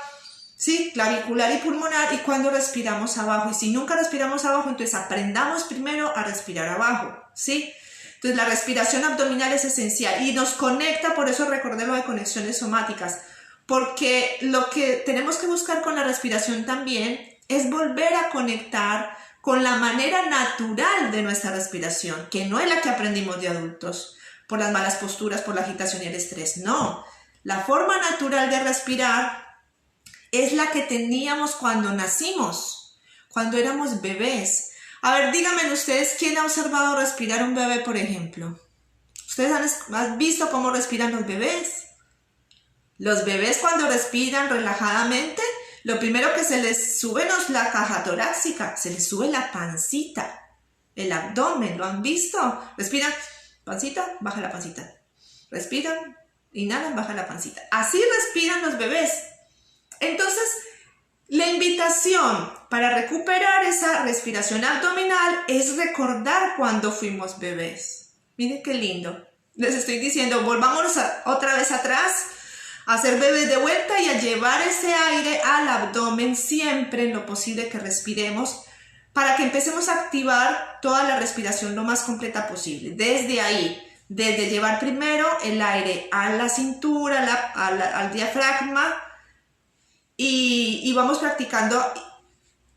¿sí? Clavicular y pulmonar, y cuando respiramos abajo. Y si nunca respiramos abajo, entonces aprendamos primero a respirar abajo, ¿sí? Entonces la respiración abdominal es esencial y nos conecta, por eso recordé lo de conexiones somáticas, porque lo que tenemos que buscar con la respiración también es volver a conectar con la manera natural de nuestra respiración, que no es la que aprendimos de adultos, por las malas posturas, por la agitación y el estrés, no. La forma natural de respirar es la que teníamos cuando nacimos, cuando éramos bebés. A ver, díganme ustedes, ¿quién ha observado respirar un bebé, por ejemplo? ¿Ustedes han visto cómo respiran los bebés? Los bebés cuando respiran relajadamente, lo primero que se les sube no es la caja torácica, se les sube la pancita, el abdomen, ¿lo han visto? Respiran, pancita, baja la pancita. Respiran, inhalan, baja la pancita. Así respiran los bebés. Entonces, la invitación para recuperar esa respiración abdominal es recordar cuando fuimos bebés. Miren qué lindo. Les estoy diciendo, volvámonos otra vez atrás, a ser bebés de vuelta y a llevar ese aire al abdomen siempre en lo posible que respiremos para que empecemos a activar toda la respiración lo más completa posible. Desde ahí, desde llevar primero el aire a la cintura, al diafragma, y vamos practicando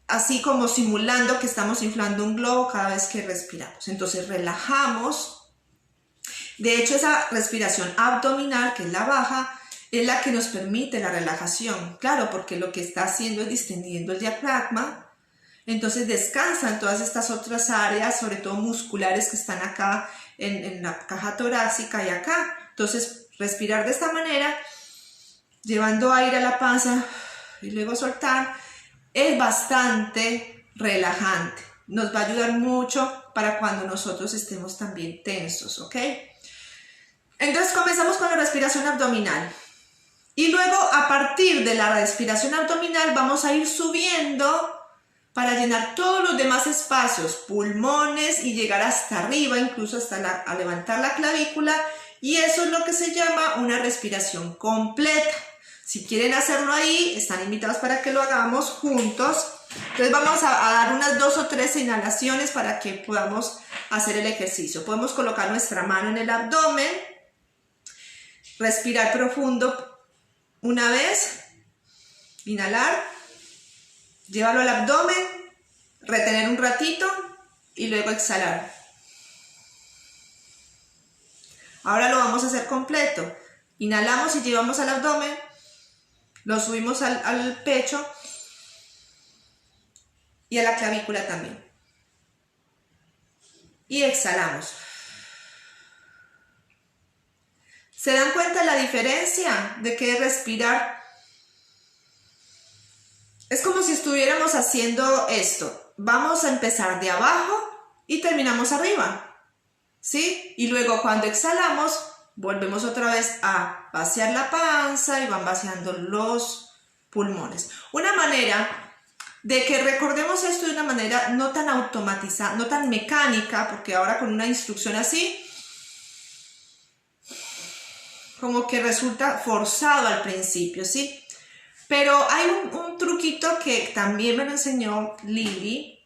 así como simulando que estamos inflando un globo cada vez que respiramos. Entonces relajamos. De hecho, esa respiración abdominal, que es la baja, es la que nos permite la relajación. Claro, porque lo que está haciendo es distendiendo el diafragma. Entonces descansan todas estas otras áreas, sobre todo musculares, que están acá en la caja torácica y acá. Entonces respirar de esta manera, llevando aire a la panza y luego soltar, es bastante relajante. Nos va a ayudar mucho para cuando nosotros estemos también tensos, ¿ok? Entonces comenzamos con la respiración abdominal. Y luego, a partir de la respiración abdominal, vamos a ir subiendo para llenar todos los demás espacios, pulmones, y llegar hasta arriba, incluso hasta a levantar la clavícula. Y eso es lo que se llama una respiración completa. Si quieren hacerlo ahí, están invitados para que lo hagamos juntos. Entonces vamos a dar unas 2 o 3 inhalaciones para que podamos hacer el ejercicio. Podemos colocar nuestra mano en el abdomen, respirar profundo una vez, inhalar Llévalo al abdomen, retener un ratito y luego exhalar. Ahora lo vamos a hacer completo. Inhalamos y llevamos al abdomen, lo subimos al pecho y a la clavícula también. Y exhalamos. ¿Se dan cuenta la diferencia de que respirar? Es como si estuviéramos haciendo esto. Vamos a empezar de abajo y terminamos arriba, ¿sí? Y luego cuando exhalamos, volvemos otra vez a vaciar la panza y van vaciando los pulmones. Una manera de que recordemos esto de una manera no tan automatizada, no tan mecánica, porque ahora con una instrucción así, como que resulta forzado al principio, ¿sí? Pero hay un truquito que también me lo enseñó Lili,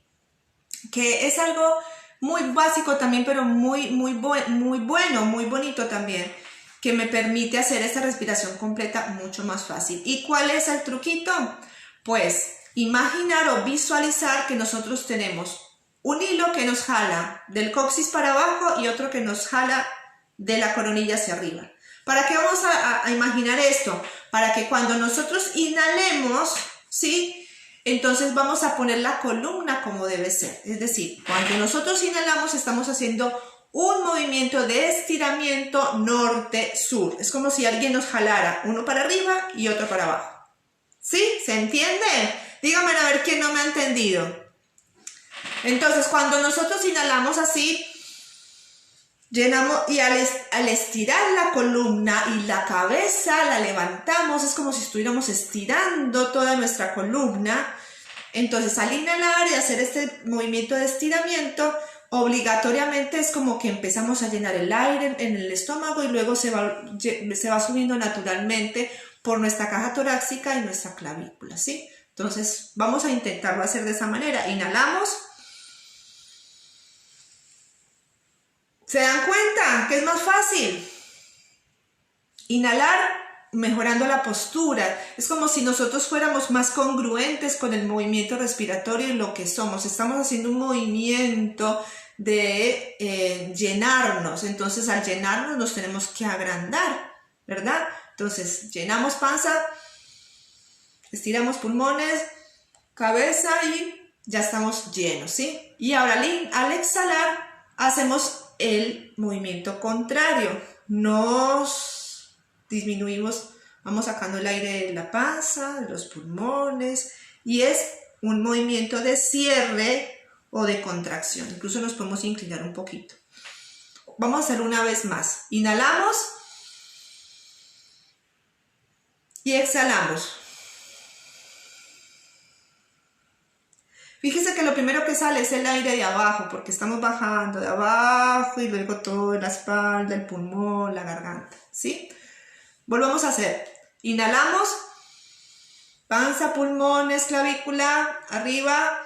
que es algo muy básico también, pero muy bueno, muy bonito también, que me permite hacer esta respiración completa mucho más fácil. ¿Y cuál es el truquito? Pues imaginar o visualizar que nosotros tenemos un hilo que nos jala del coxis para abajo y otro que nos jala de la coronilla hacia arriba. ¿Para qué vamos a imaginar esto? Para que cuando nosotros inhalemos, ¿sí? Entonces vamos a poner la columna como debe ser. Es decir, cuando nosotros inhalamos estamos haciendo un movimiento de estiramiento norte-sur. Es como si alguien nos jalara uno para arriba y otro para abajo. ¿Sí? ¿Se entiende? Díganme a ver quién no me ha entendido. Entonces, cuando nosotros inhalamos así, llenamos y al estirar la columna y la cabeza la levantamos, es como si estuviéramos estirando toda nuestra columna. Entonces, al inhalar y hacer este movimiento de estiramiento, obligatoriamente es como que empezamos a llenar el aire en el estómago y luego se va subiendo naturalmente por nuestra caja torácica y nuestra clavícula, ¿sí? Entonces, vamos a intentarlo hacer de esa manera. Inhalamos. ¿Se dan cuenta que es más fácil? Inhalar mejorando la postura. Es como si nosotros fuéramos más congruentes con el movimiento respiratorio y lo que somos. Estamos haciendo un movimiento de llenarnos. Entonces, al llenarnos nos tenemos que agrandar, ¿verdad? Entonces, llenamos panza, estiramos pulmones, cabeza y ya estamos llenos, ¿sí? Y ahora al exhalar hacemos el movimiento contrario, nos disminuimos, vamos sacando el aire de la panza, de los pulmones, y es un movimiento de cierre o de contracción. Incluso nos podemos inclinar un poquito. Vamos a hacer una vez más. Inhalamos y exhalamos. Fíjese que lo primero que sale es el aire de abajo, porque estamos bajando de abajo y luego todo la espalda, el pulmón, la garganta, ¿sí? Volvamos a hacer. Inhalamos, panza, pulmones, clavícula, arriba,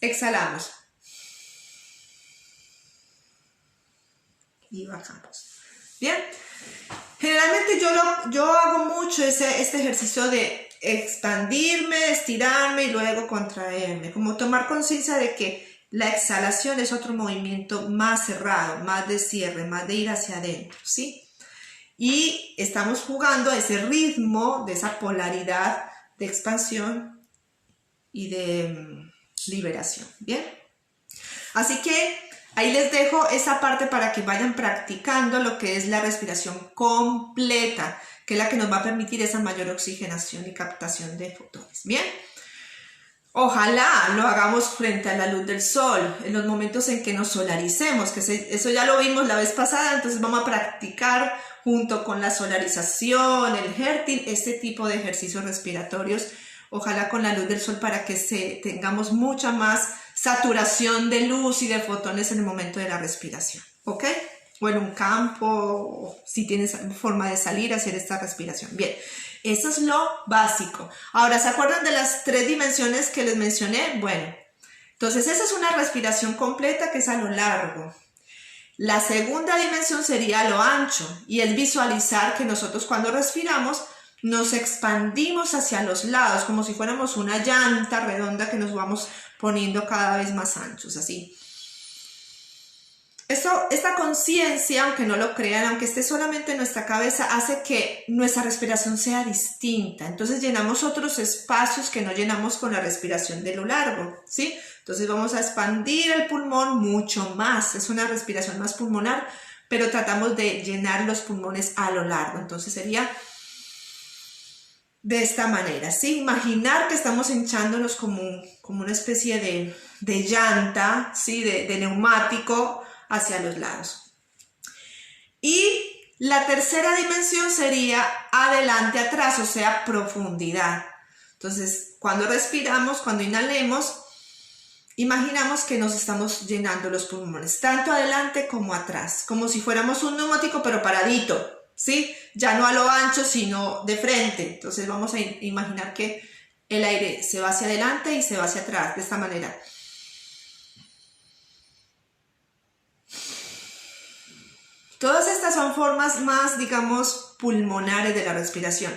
exhalamos. Y bajamos. Bien. Generalmente yo hago mucho este ejercicio de expandirme, estirarme y luego contraerme, como tomar conciencia de que la exhalación es otro movimiento más cerrado, más de cierre, más de ir hacia adentro, ¿sí? Y estamos jugando a ese ritmo, de esa polaridad de expansión y de liberación, ¿bien? Así que ahí les dejo esa parte para que vayan practicando lo que es la respiración completa, que es la que nos va a permitir esa mayor oxigenación y captación de fotones. Bien, ojalá lo hagamos frente a la luz del sol, en los momentos en que nos solaricemos, que eso ya lo vimos la vez pasada, entonces vamos a practicar junto con la solarización, el Hertin, este tipo de ejercicios respiratorios, ojalá con la luz del sol para que tengamos mucha más saturación de luz y de fotones en el momento de la respiración, ¿ok? O en un campo, si tienes forma de salir a hacer esta respiración. Bien, eso es lo básico. Ahora, ¿se acuerdan de las 3 dimensiones que les mencioné? Bueno, entonces esa es una respiración completa que es a lo largo. La segunda dimensión sería a lo ancho y es visualizar que nosotros cuando respiramos nos expandimos hacia los lados, como si fuéramos una llanta redonda que nos vamos poniendo cada vez más anchos, así. Esta conciencia, aunque no lo crean, aunque esté solamente en nuestra cabeza, hace que nuestra respiración sea distinta. Entonces llenamos otros espacios que no llenamos con la respiración de lo largo, ¿sí? Entonces vamos a expandir el pulmón mucho más. Es una respiración más pulmonar, pero tratamos de llenar los pulmones a lo largo. Entonces sería de esta manera, ¿sí? Imaginar que estamos hinchándonos como una especie de llanta, ¿sí? De neumático, hacia los lados. Y la tercera dimensión sería adelante, atrás, o sea, profundidad. Entonces, cuando respiramos, cuando inhalemos, imaginamos que nos estamos llenando los pulmones, tanto adelante como atrás, como si fuéramos un neumático, pero paradito, ¿sí? Ya no a lo ancho, sino de frente. Entonces, vamos a imaginar que el aire se va hacia adelante y se va hacia atrás, de esta manera. Todas estas son formas más, digamos, pulmonares de la respiración.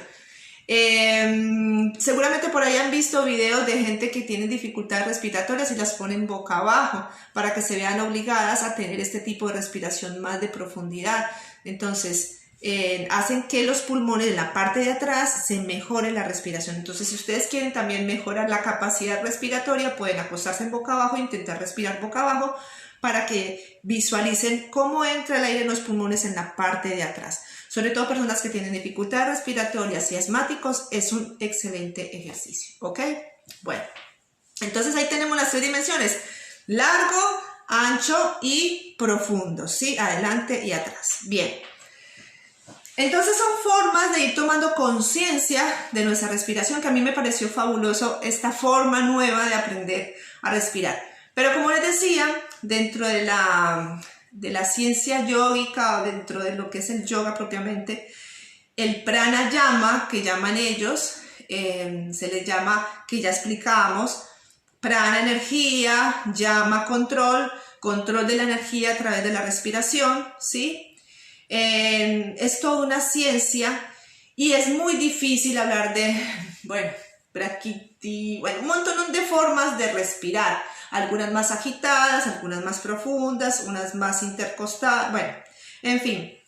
Seguramente por ahí han visto videos de gente que tiene dificultades respiratorias y las ponen boca abajo para que se vean obligadas a tener este tipo de respiración más de profundidad. Entonces, hacen que los pulmones en la parte de atrás se mejore la respiración. Entonces, si ustedes quieren también mejorar la capacidad respiratoria, pueden acostarse en boca abajo e intentar respirar boca abajo, para que visualicen cómo entra el aire en los pulmones en la parte de atrás. Sobre todo personas que tienen dificultades respiratorias y asmáticos, es un excelente ejercicio, ¿ok? Bueno, entonces ahí tenemos las tres dimensiones: largo, ancho y profundo, ¿sí? Adelante y atrás. Bien. Entonces son formas de ir tomando conciencia de nuestra respiración, que a mí me pareció fabuloso esta forma nueva de aprender a respirar. Pero como les decía, dentro de la ciencia yógica, o dentro de lo que es el yoga propiamente, el pranayama, que llaman ellos, se les llama, que ya explicamos, prana energía, llama control de la energía a través de la respiración, ¿sí? Es toda una ciencia y es muy difícil hablar de, bueno, prakriti, bueno, un montón de formas de respirar. Algunas más agitadas, algunas más profundas, unas más intercostadas, bueno, en fin.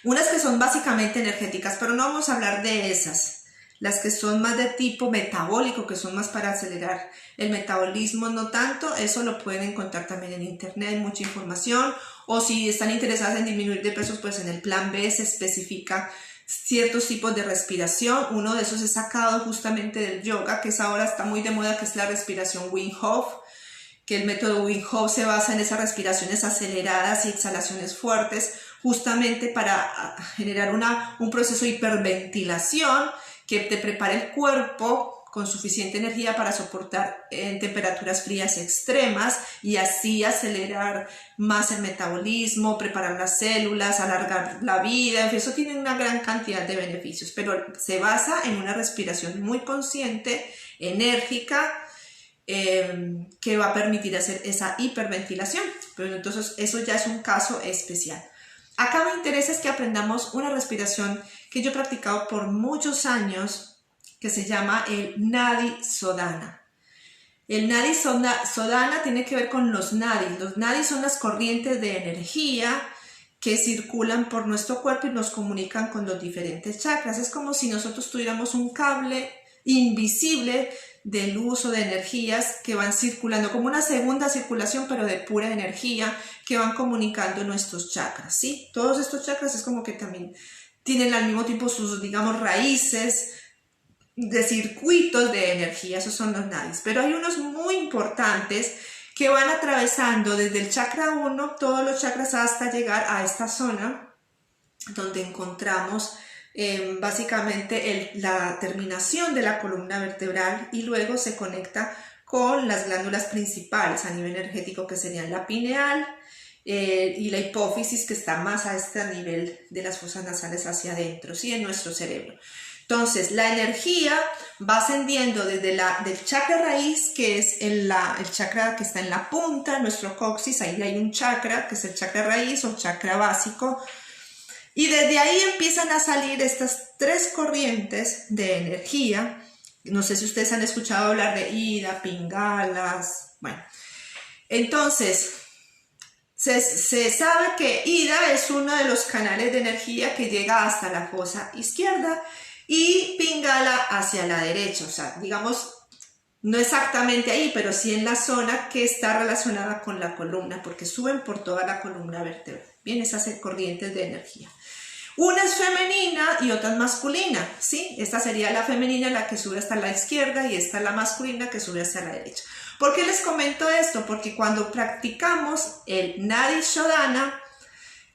Unas que son básicamente energéticas, pero no vamos a hablar de esas. Las que son más de tipo metabólico, que son más para acelerar el metabolismo, no tanto, eso lo pueden encontrar también en internet, hay mucha información. O si están interesadas en disminuir de pesos, pues en el plan B se especifica ciertos tipos de respiración. Uno de esos es sacado justamente del yoga, que ahora está muy de moda, que es la respiración Wim Hof, que el método Wim Hof se basa en esas respiraciones aceleradas y exhalaciones fuertes, justamente para generar un proceso de hiperventilación que te prepara el cuerpo con suficiente energía para soportar en temperaturas frías extremas y así acelerar más el metabolismo, preparar las células, alargar la vida. Eso tiene una gran cantidad de beneficios, pero se basa en una respiración muy consciente, enérgica, que va a permitir hacer esa hiperventilación. Pero entonces eso ya es un caso especial. Acá me interesa es que aprendamos una respiración que yo he practicado por muchos años, que se llama el Nadi Sodhana. El Nadi Sodhana tiene que ver con los nadis. Los nadis son las corrientes de energía que circulan por nuestro cuerpo y nos comunican con los diferentes chakras. Es como si nosotros tuviéramos un cable invisible de luz o de energías que van circulando, como una segunda circulación, pero de pura energía, que van comunicando nuestros chakras, ¿sí? Todos estos chakras es como que también tienen al mismo tiempo sus, digamos, raíces de circuitos de energía. Esos son los nadis. Pero hay unos muy importantes que van atravesando desde el chakra 1, todos los chakras, hasta llegar a esta zona donde encontramos básicamente la terminación de la columna vertebral, y luego se conecta con las glándulas principales a nivel energético, que serían la pineal y la hipófisis, que está más a este nivel de las fosas nasales hacia adentro, ¿sí? En nuestro cerebro. Entonces, la energía va ascendiendo desde del chakra raíz, que es el chakra que está en la punta, nuestro coxis. Ahí hay un chakra, que es el chakra raíz o chakra básico. Y desde ahí empiezan a salir estas tres corrientes de energía. No sé si ustedes han escuchado hablar de Ida, Pingalas. Bueno, entonces se sabe que Ida es uno de los canales de energía que llega hasta la fosa izquierda y Pingala hacia la derecha. O sea, digamos, no exactamente ahí, pero sí en la zona que está relacionada con la columna, porque suben por toda la columna vertebral. Bien, esas corrientes de energía. Una es femenina y otra es masculina, ¿sí? Esta sería la femenina, la que sube hasta la izquierda, y esta es la masculina que sube hacia la derecha. ¿Por qué les comento esto? Porque cuando practicamos el Nadi Shodhana,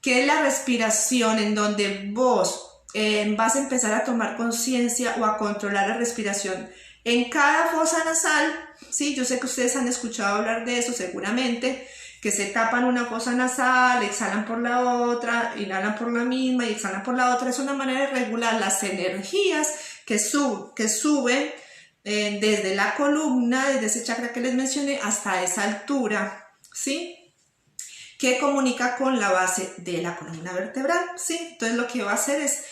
que es la respiración en donde vos vas a empezar a tomar conciencia o a controlar la respiración en cada fosa nasal, ¿sí? Yo sé que ustedes han escuchado hablar de eso seguramente, que se tapan una fosa nasal, exhalan por la otra, inhalan por la misma y exhalan por la otra. Es una manera de regular las energías que suben desde la columna, desde ese chakra que les mencioné, hasta esa altura, ¿sí? Que comunica con la base de la columna vertebral, ¿sí? Entonces lo que va a hacer es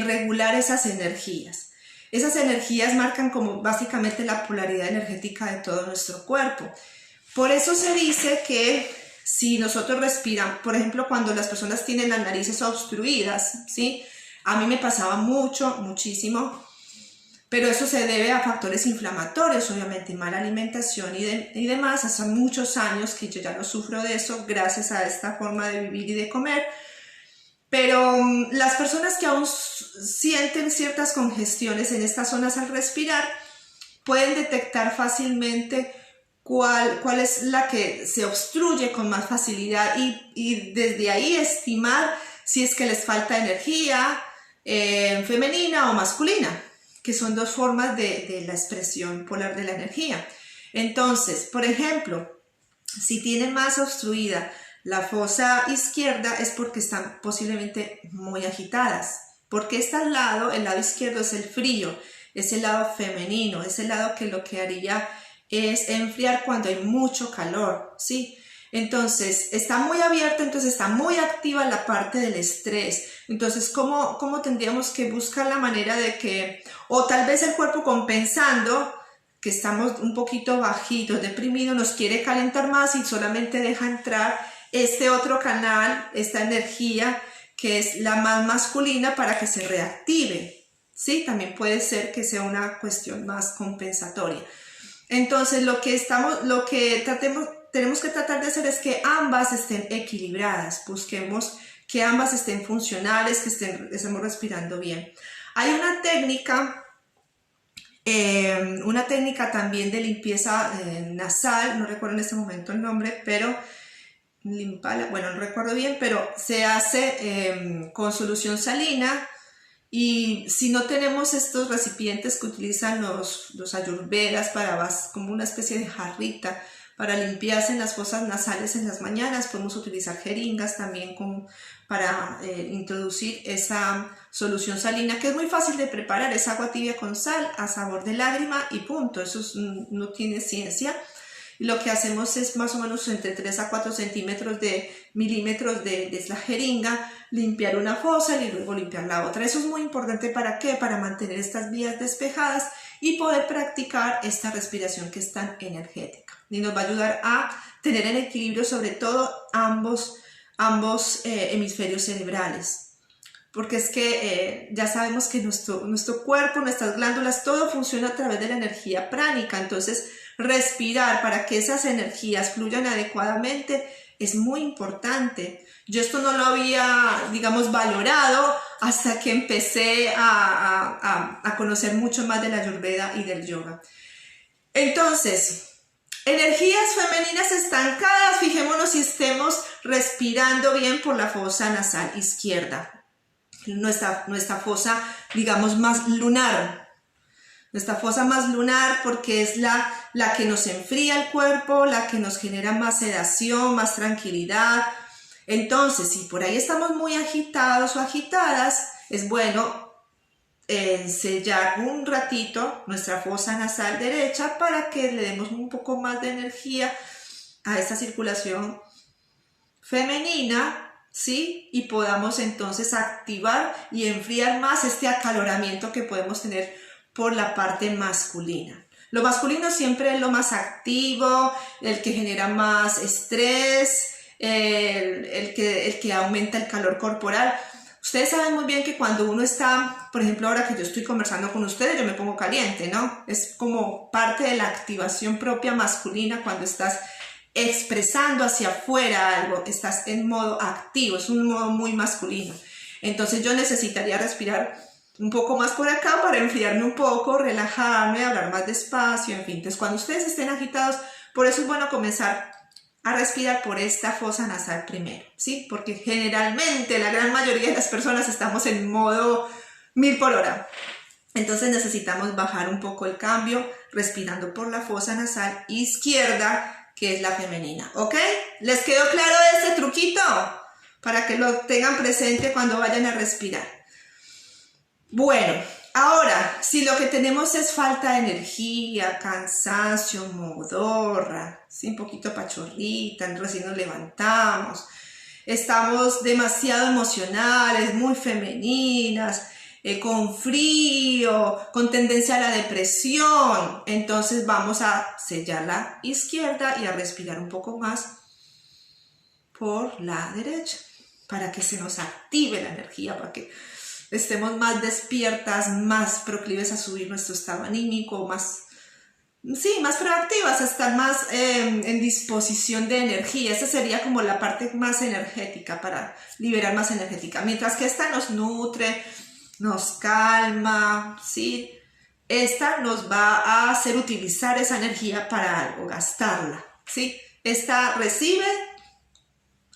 regular esas energías. Esas energías marcan como básicamente la polaridad energética de todo nuestro cuerpo. Por eso se dice que si nosotros respiramos, por ejemplo, cuando las personas tienen las narices obstruidas, ¿sí? A mí me pasaba muchísimo, pero eso se debe a factores inflamatorios, obviamente, mala alimentación y demás. Hace muchos años que yo ya no sufro de eso gracias a esta forma de vivir y de comer. Pero las personas que aún sienten ciertas congestiones en estas zonas al respirar pueden detectar fácilmente cuál es la que se obstruye con más facilidad y desde ahí estimar si es que les falta energía femenina o masculina, que son dos formas de la expresión polar de la energía. Entonces, por ejemplo, si tienen más obstruida la fosa izquierda es porque están posiblemente muy agitadas, porque el lado izquierdo es el frío, es el lado femenino, es el lado que lo que haría es enfriar cuando hay mucho calor, ¿sí? Entonces está muy abierta, entonces está muy activa la parte del estrés. Entonces, ¿cómo tendríamos que buscar la manera de que, o tal vez el cuerpo compensando que estamos un poquito bajitos, deprimidos, nos quiere calentar más y solamente deja entrar este otro canal, esta energía que es la más masculina para que se reactive, ¿sí? También puede ser que sea una cuestión más compensatoria. Entonces tenemos que tratar de hacer es que ambas estén equilibradas, busquemos que ambas estén funcionales, que estemos respirando bien. Hay una técnica también de limpieza nasal, no recuerdo en este momento el nombre, pero Limpala, bueno, no recuerdo bien, pero se hace con solución salina. Y si no tenemos estos recipientes que utilizan los ayurvedas como una especie de jarrita para limpiarse en las fosas nasales en las mañanas, podemos utilizar jeringas también para introducir esa solución salina, que es muy fácil de preparar, es agua tibia con sal a sabor de lágrima y punto, eso no tiene ciencia. Y lo que hacemos es más o menos entre 3 a 4 milímetros de la jeringa, limpiar una fosa y luego limpiar la otra. Eso es muy importante, ¿para qué? Para mantener estas vías despejadas y poder practicar esta respiración que es tan energética. Y nos va a ayudar a tener en equilibrio sobre todo ambos hemisferios cerebrales. Porque es que ya sabemos que nuestro cuerpo, nuestras glándulas, todo funciona a través de la energía pránica. Entonces, respirar para que esas energías fluyan adecuadamente es muy importante. Yo esto no lo había, digamos, valorado hasta que empecé a conocer mucho más de la Ayurveda y del yoga. Entonces, energías femeninas estancadas, fijémonos si estemos respirando bien por la fosa nasal izquierda. Nuestra fosa, digamos, más lunar. Nuestra fosa más lunar porque es la que nos enfría el cuerpo, la que nos genera más sedación, más tranquilidad. Entonces, si por ahí estamos muy agitados o agitadas, es bueno sellar un ratito nuestra fosa nasal derecha para que le demos un poco más de energía a esta circulación femenina, ¿sí? Y podamos entonces activar y enfriar más este acaloramiento que podemos tener por la parte masculina. Lo masculino siempre es lo más activo, el que genera más estrés, el que aumenta el calor corporal. Ustedes saben muy bien que cuando uno está, por ejemplo, ahora que yo estoy conversando con ustedes, yo me pongo caliente, ¿no? Es como parte de la activación propia masculina cuando estás expresando hacia afuera algo, estás en modo activo, es un modo muy masculino. Entonces yo necesitaría respirar un poco más por acá para enfriarme un poco, relajarme, hablar más despacio, en fin. Entonces cuando ustedes estén agitados, por eso es bueno comenzar a respirar por esta fosa nasal primero, ¿sí? Porque generalmente la gran mayoría de las personas estamos en modo 1000 por hora. Entonces necesitamos bajar un poco el cambio respirando por la fosa nasal izquierda, que es la femenina, ¿ok? ¿Les quedó claro este truquito? Para que lo tengan presente cuando vayan a respirar. Bueno, ahora, si lo que tenemos es falta de energía, cansancio, modorra, ¿sí? Un poquito pachorrita, recién nos levantamos, estamos demasiado emocionales, muy femeninas, con frío, con tendencia a la depresión, entonces vamos a sellar la izquierda y a respirar un poco más por la derecha, para que se nos active la energía, para que estemos más despiertas, más proclives a subir nuestro estado anímico, más proactivas, a estar más en disposición de energía. Esa sería como la parte más energética, para liberar más energética. Mientras que esta nos nutre, nos calma, ¿sí? Esta nos va a hacer utilizar esa energía para algo, gastarla, ¿sí? Esta recibe,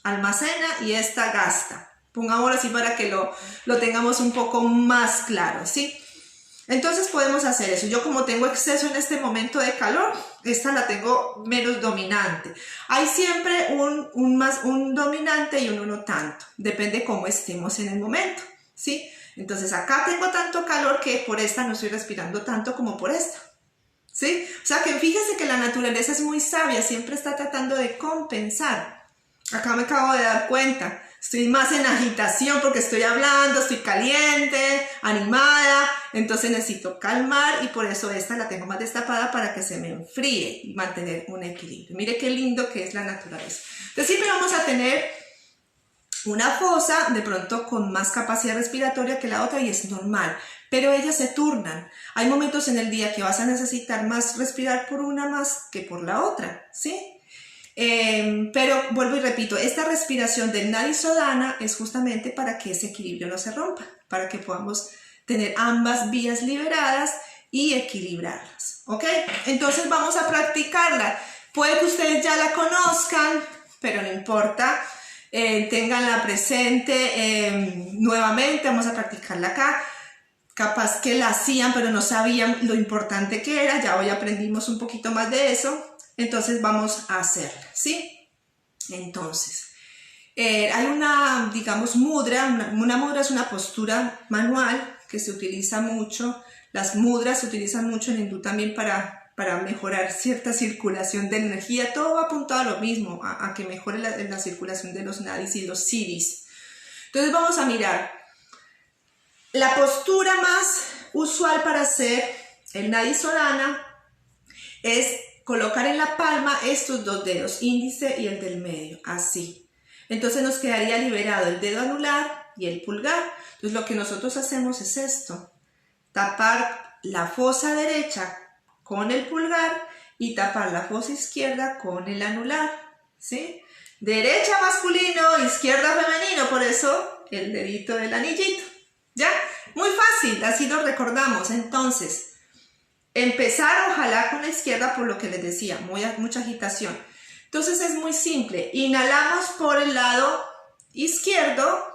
almacena y esta gasta. Pongámoslo así para que lo tengamos un poco más claro, ¿sí? Entonces podemos hacer eso. Yo, como tengo exceso en este momento de calor, esta la tengo menos dominante. Hay siempre un dominante y uno no tanto. Depende cómo estemos en el momento, ¿sí? Entonces acá tengo tanto calor que por esta no estoy respirando tanto como por esta, ¿sí? O sea que fíjense que la naturaleza es muy sabia, siempre está tratando de compensar. Acá me acabo de dar cuenta. Estoy más en agitación porque estoy hablando, estoy caliente, animada, entonces necesito calmar y por eso esta la tengo más destapada para que se me enfríe y mantener un equilibrio. Mire qué lindo que es la naturaleza. Entonces siempre vamos a tener una fosa de pronto con más capacidad respiratoria que la otra y es normal, pero ellas se turnan. Hay momentos en el día que vas a necesitar más respirar por una más que por la otra, ¿sí? Pero vuelvo y repito, esta respiración del Nadisodhana es justamente para que ese equilibrio no se rompa, para que podamos tener ambas vías liberadas y equilibrarlas, ¿ok? Entonces vamos a practicarla. Puede que ustedes ya la conozcan, pero no importa, ténganla presente nuevamente. Vamos a practicarla acá. Capaz que la hacían pero no sabían lo importante que era, ya hoy aprendimos un poquito más de eso. Entonces vamos a hacerla, ¿sí? Entonces, hay una, digamos, mudra. Una mudra es una postura manual que se utiliza mucho. Las mudras se utilizan mucho en hindú también para mejorar cierta circulación de energía. Todo va apuntado a lo mismo, a que mejore la circulación de los nadis y los siddhis. Entonces vamos a mirar. La postura más usual para hacer el Nadisodhana es colocar en la palma estos dos dedos, índice y el del medio, así. Entonces nos quedaría liberado el dedo anular y el pulgar. Entonces lo que nosotros hacemos es esto, tapar la fosa derecha con el pulgar y tapar la fosa izquierda con el anular, ¿sí? Derecha masculino, izquierda femenino, por eso el dedito del anillito, ¿ya? Muy fácil, así lo recordamos. Entonces, empezar ojalá con la izquierda, por lo que les decía, mucha agitación. Entonces es muy simple, inhalamos por el lado izquierdo,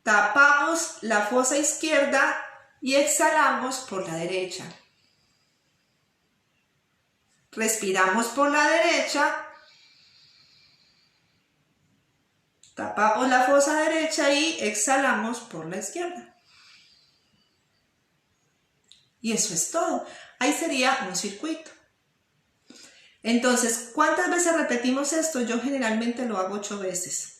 tapamos la fosa izquierda y exhalamos por la derecha. Respiramos por la derecha, tapamos la fosa derecha y exhalamos por la izquierda. Y eso es todo. Ahí sería un circuito. Entonces, ¿cuántas veces repetimos esto? Yo generalmente lo hago 8 veces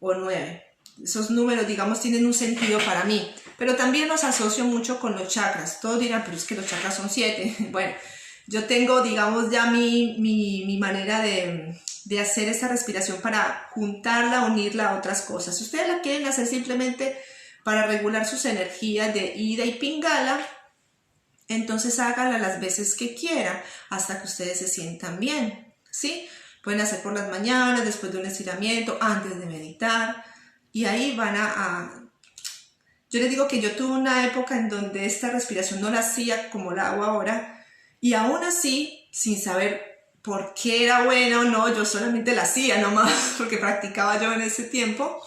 o 9. Esos números, digamos, tienen un sentido para mí, pero también los asocio mucho con los chakras. Todos dirán, pero es que los chakras son 7. Bueno, yo tengo, digamos, ya mi manera de hacer esta respiración para juntarla, unirla a otras cosas. Si ustedes la quieren hacer simplemente para regular sus energías de ida y pingala, entonces hágala las veces que quieran hasta que ustedes se sientan bien, ¿sí? Pueden hacer por las mañanas, después de un estiramiento, antes de meditar, y ahí van Yo les digo que yo tuve una época en donde esta respiración no la hacía como la hago ahora, y aún así, sin saber por qué era buena o no, yo solamente la hacía nomás, porque practicaba yo en ese tiempo,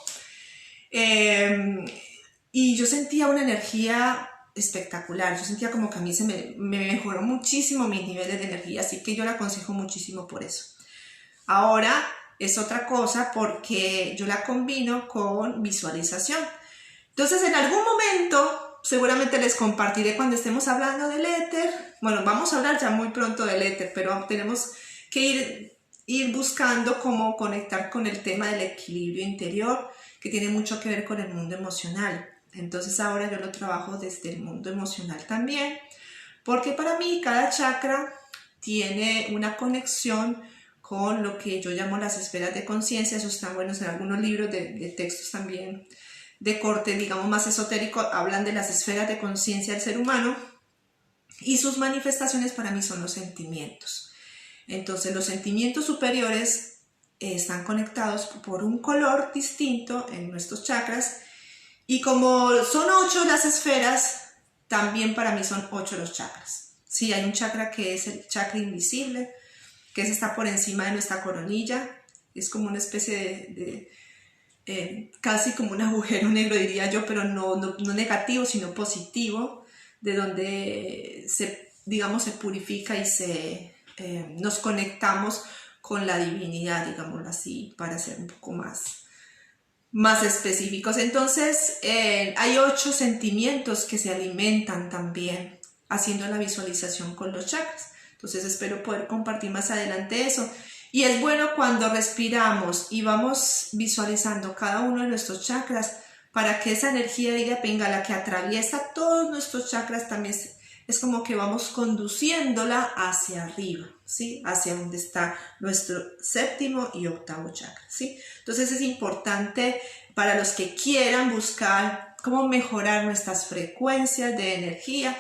y yo sentía una energía espectacular. Yo sentía como que a mí me mejoró muchísimo mis niveles de energía, así que yo la aconsejo muchísimo por eso. Ahora es otra cosa porque yo la combino con visualización. Entonces en algún momento seguramente les compartiré cuando estemos hablando del éter. Bueno, vamos a hablar ya muy pronto del éter, pero tenemos que ir buscando cómo conectar con el tema del equilibrio interior, que tiene mucho que ver con el mundo emocional. Entonces ahora yo lo trabajo desde el mundo emocional también, porque para mí cada chakra tiene una conexión con lo que yo llamo las esferas de conciencia. Eso están buenos en algunos libros de textos también de corte, digamos, más esotérico, hablan de las esferas de conciencia del ser humano, y sus manifestaciones para mí son los sentimientos. Entonces los sentimientos superiores están conectados por un color distinto en nuestros chakras, y como son 8 las esferas, también para mí son 8 los chakras. Sí, hay un chakra que es el chakra invisible, que está por encima de nuestra coronilla. Es como una especie casi como un agujero negro, diría yo, pero no negativo, sino positivo, de donde digamos, se purifica y nos conectamos con la divinidad, digámoslo así, para ser un poco más específicos. Entonces hay 8 sentimientos que se alimentan también haciendo la visualización con los chakras. Entonces espero poder compartir más adelante eso. Y es bueno cuando respiramos y vamos visualizando cada uno de nuestros chakras, para que esa energía de ida pingala que atraviesa todos nuestros chakras también es como que vamos conduciéndola hacia arriba, ¿sí? Hacia donde está nuestro 7º y 8º chakra, ¿sí? Entonces es importante para los que quieran buscar cómo mejorar nuestras frecuencias de energía,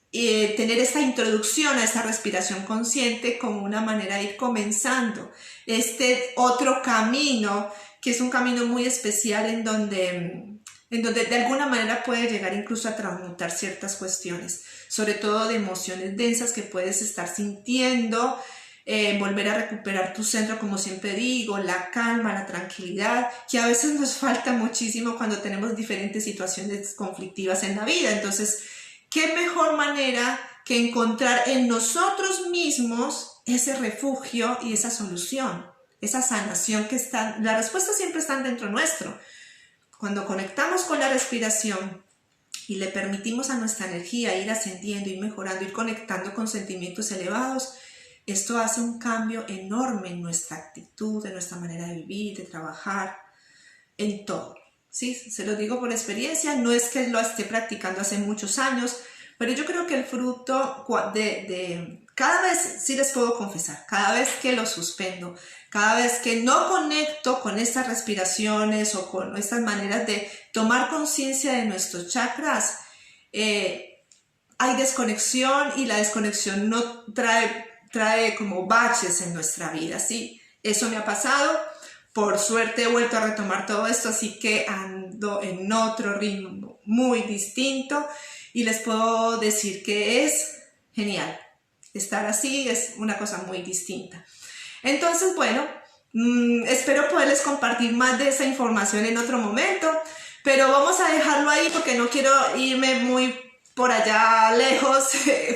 tener esta introducción a esta respiración consciente como una manera de ir comenzando este otro camino, que es un camino muy especial en donde de alguna manera puede llegar incluso a transmutar ciertas cuestiones, sobre todo de emociones densas que puedes estar sintiendo, volver a recuperar tu centro, como siempre digo, la calma, la tranquilidad, que a veces nos falta muchísimo cuando tenemos diferentes situaciones conflictivas en la vida. Entonces, ¿qué mejor manera que encontrar en nosotros mismos ese refugio y esa solución, esa sanación que está? La respuesta siempre está dentro nuestro. Cuando conectamos con la respiración y le permitimos a nuestra energía ir ascendiendo, ir mejorando, ir conectando con sentimientos elevados, esto hace un cambio enorme en nuestra actitud, en nuestra manera de vivir, de trabajar, en todo. Sí, se lo digo por experiencia, no es que lo esté practicando hace muchos años, pero yo creo que el fruto cada vez, sí les puedo confesar, cada vez que lo suspendo, cada vez que no conecto con estas respiraciones o con estas maneras de tomar conciencia de nuestros chakras, hay desconexión, y la desconexión no trae como baches en nuestra vida, ¿sí? Eso me ha pasado. Por suerte he vuelto a retomar todo esto, así que ando en otro ritmo muy distinto, y les puedo decir que es genial. Estar así es una cosa muy distinta. Entonces, bueno, espero poderles compartir más de esa información en otro momento, pero vamos a dejarlo ahí porque no quiero irme muy por allá lejos,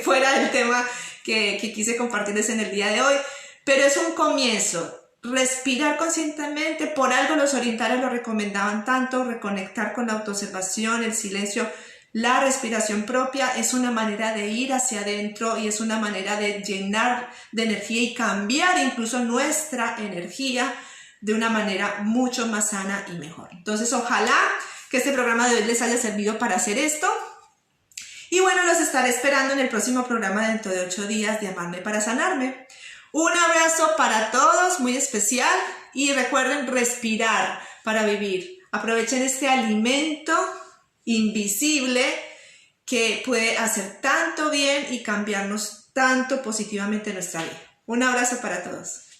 fuera del tema que quise compartirles en el día de hoy, pero es un comienzo. Respirar conscientemente, por algo los orientales lo recomendaban tanto, reconectar con la autoobservación, el silencio La respiración propia es una manera de ir hacia adentro y es una manera de llenar de energía y cambiar incluso nuestra energía de una manera mucho más sana y mejor. Entonces, ojalá que este programa de hoy les haya servido para hacer esto. Y bueno, los estaré esperando en el próximo programa dentro de 8 días de Amarme para Sanarme. Un abrazo para todos, muy especial, y recuerden respirar para vivir. Aprovechen este alimento invisible que puede hacer tanto bien y cambiarnos tanto positivamente nuestra vida. Un abrazo para todos.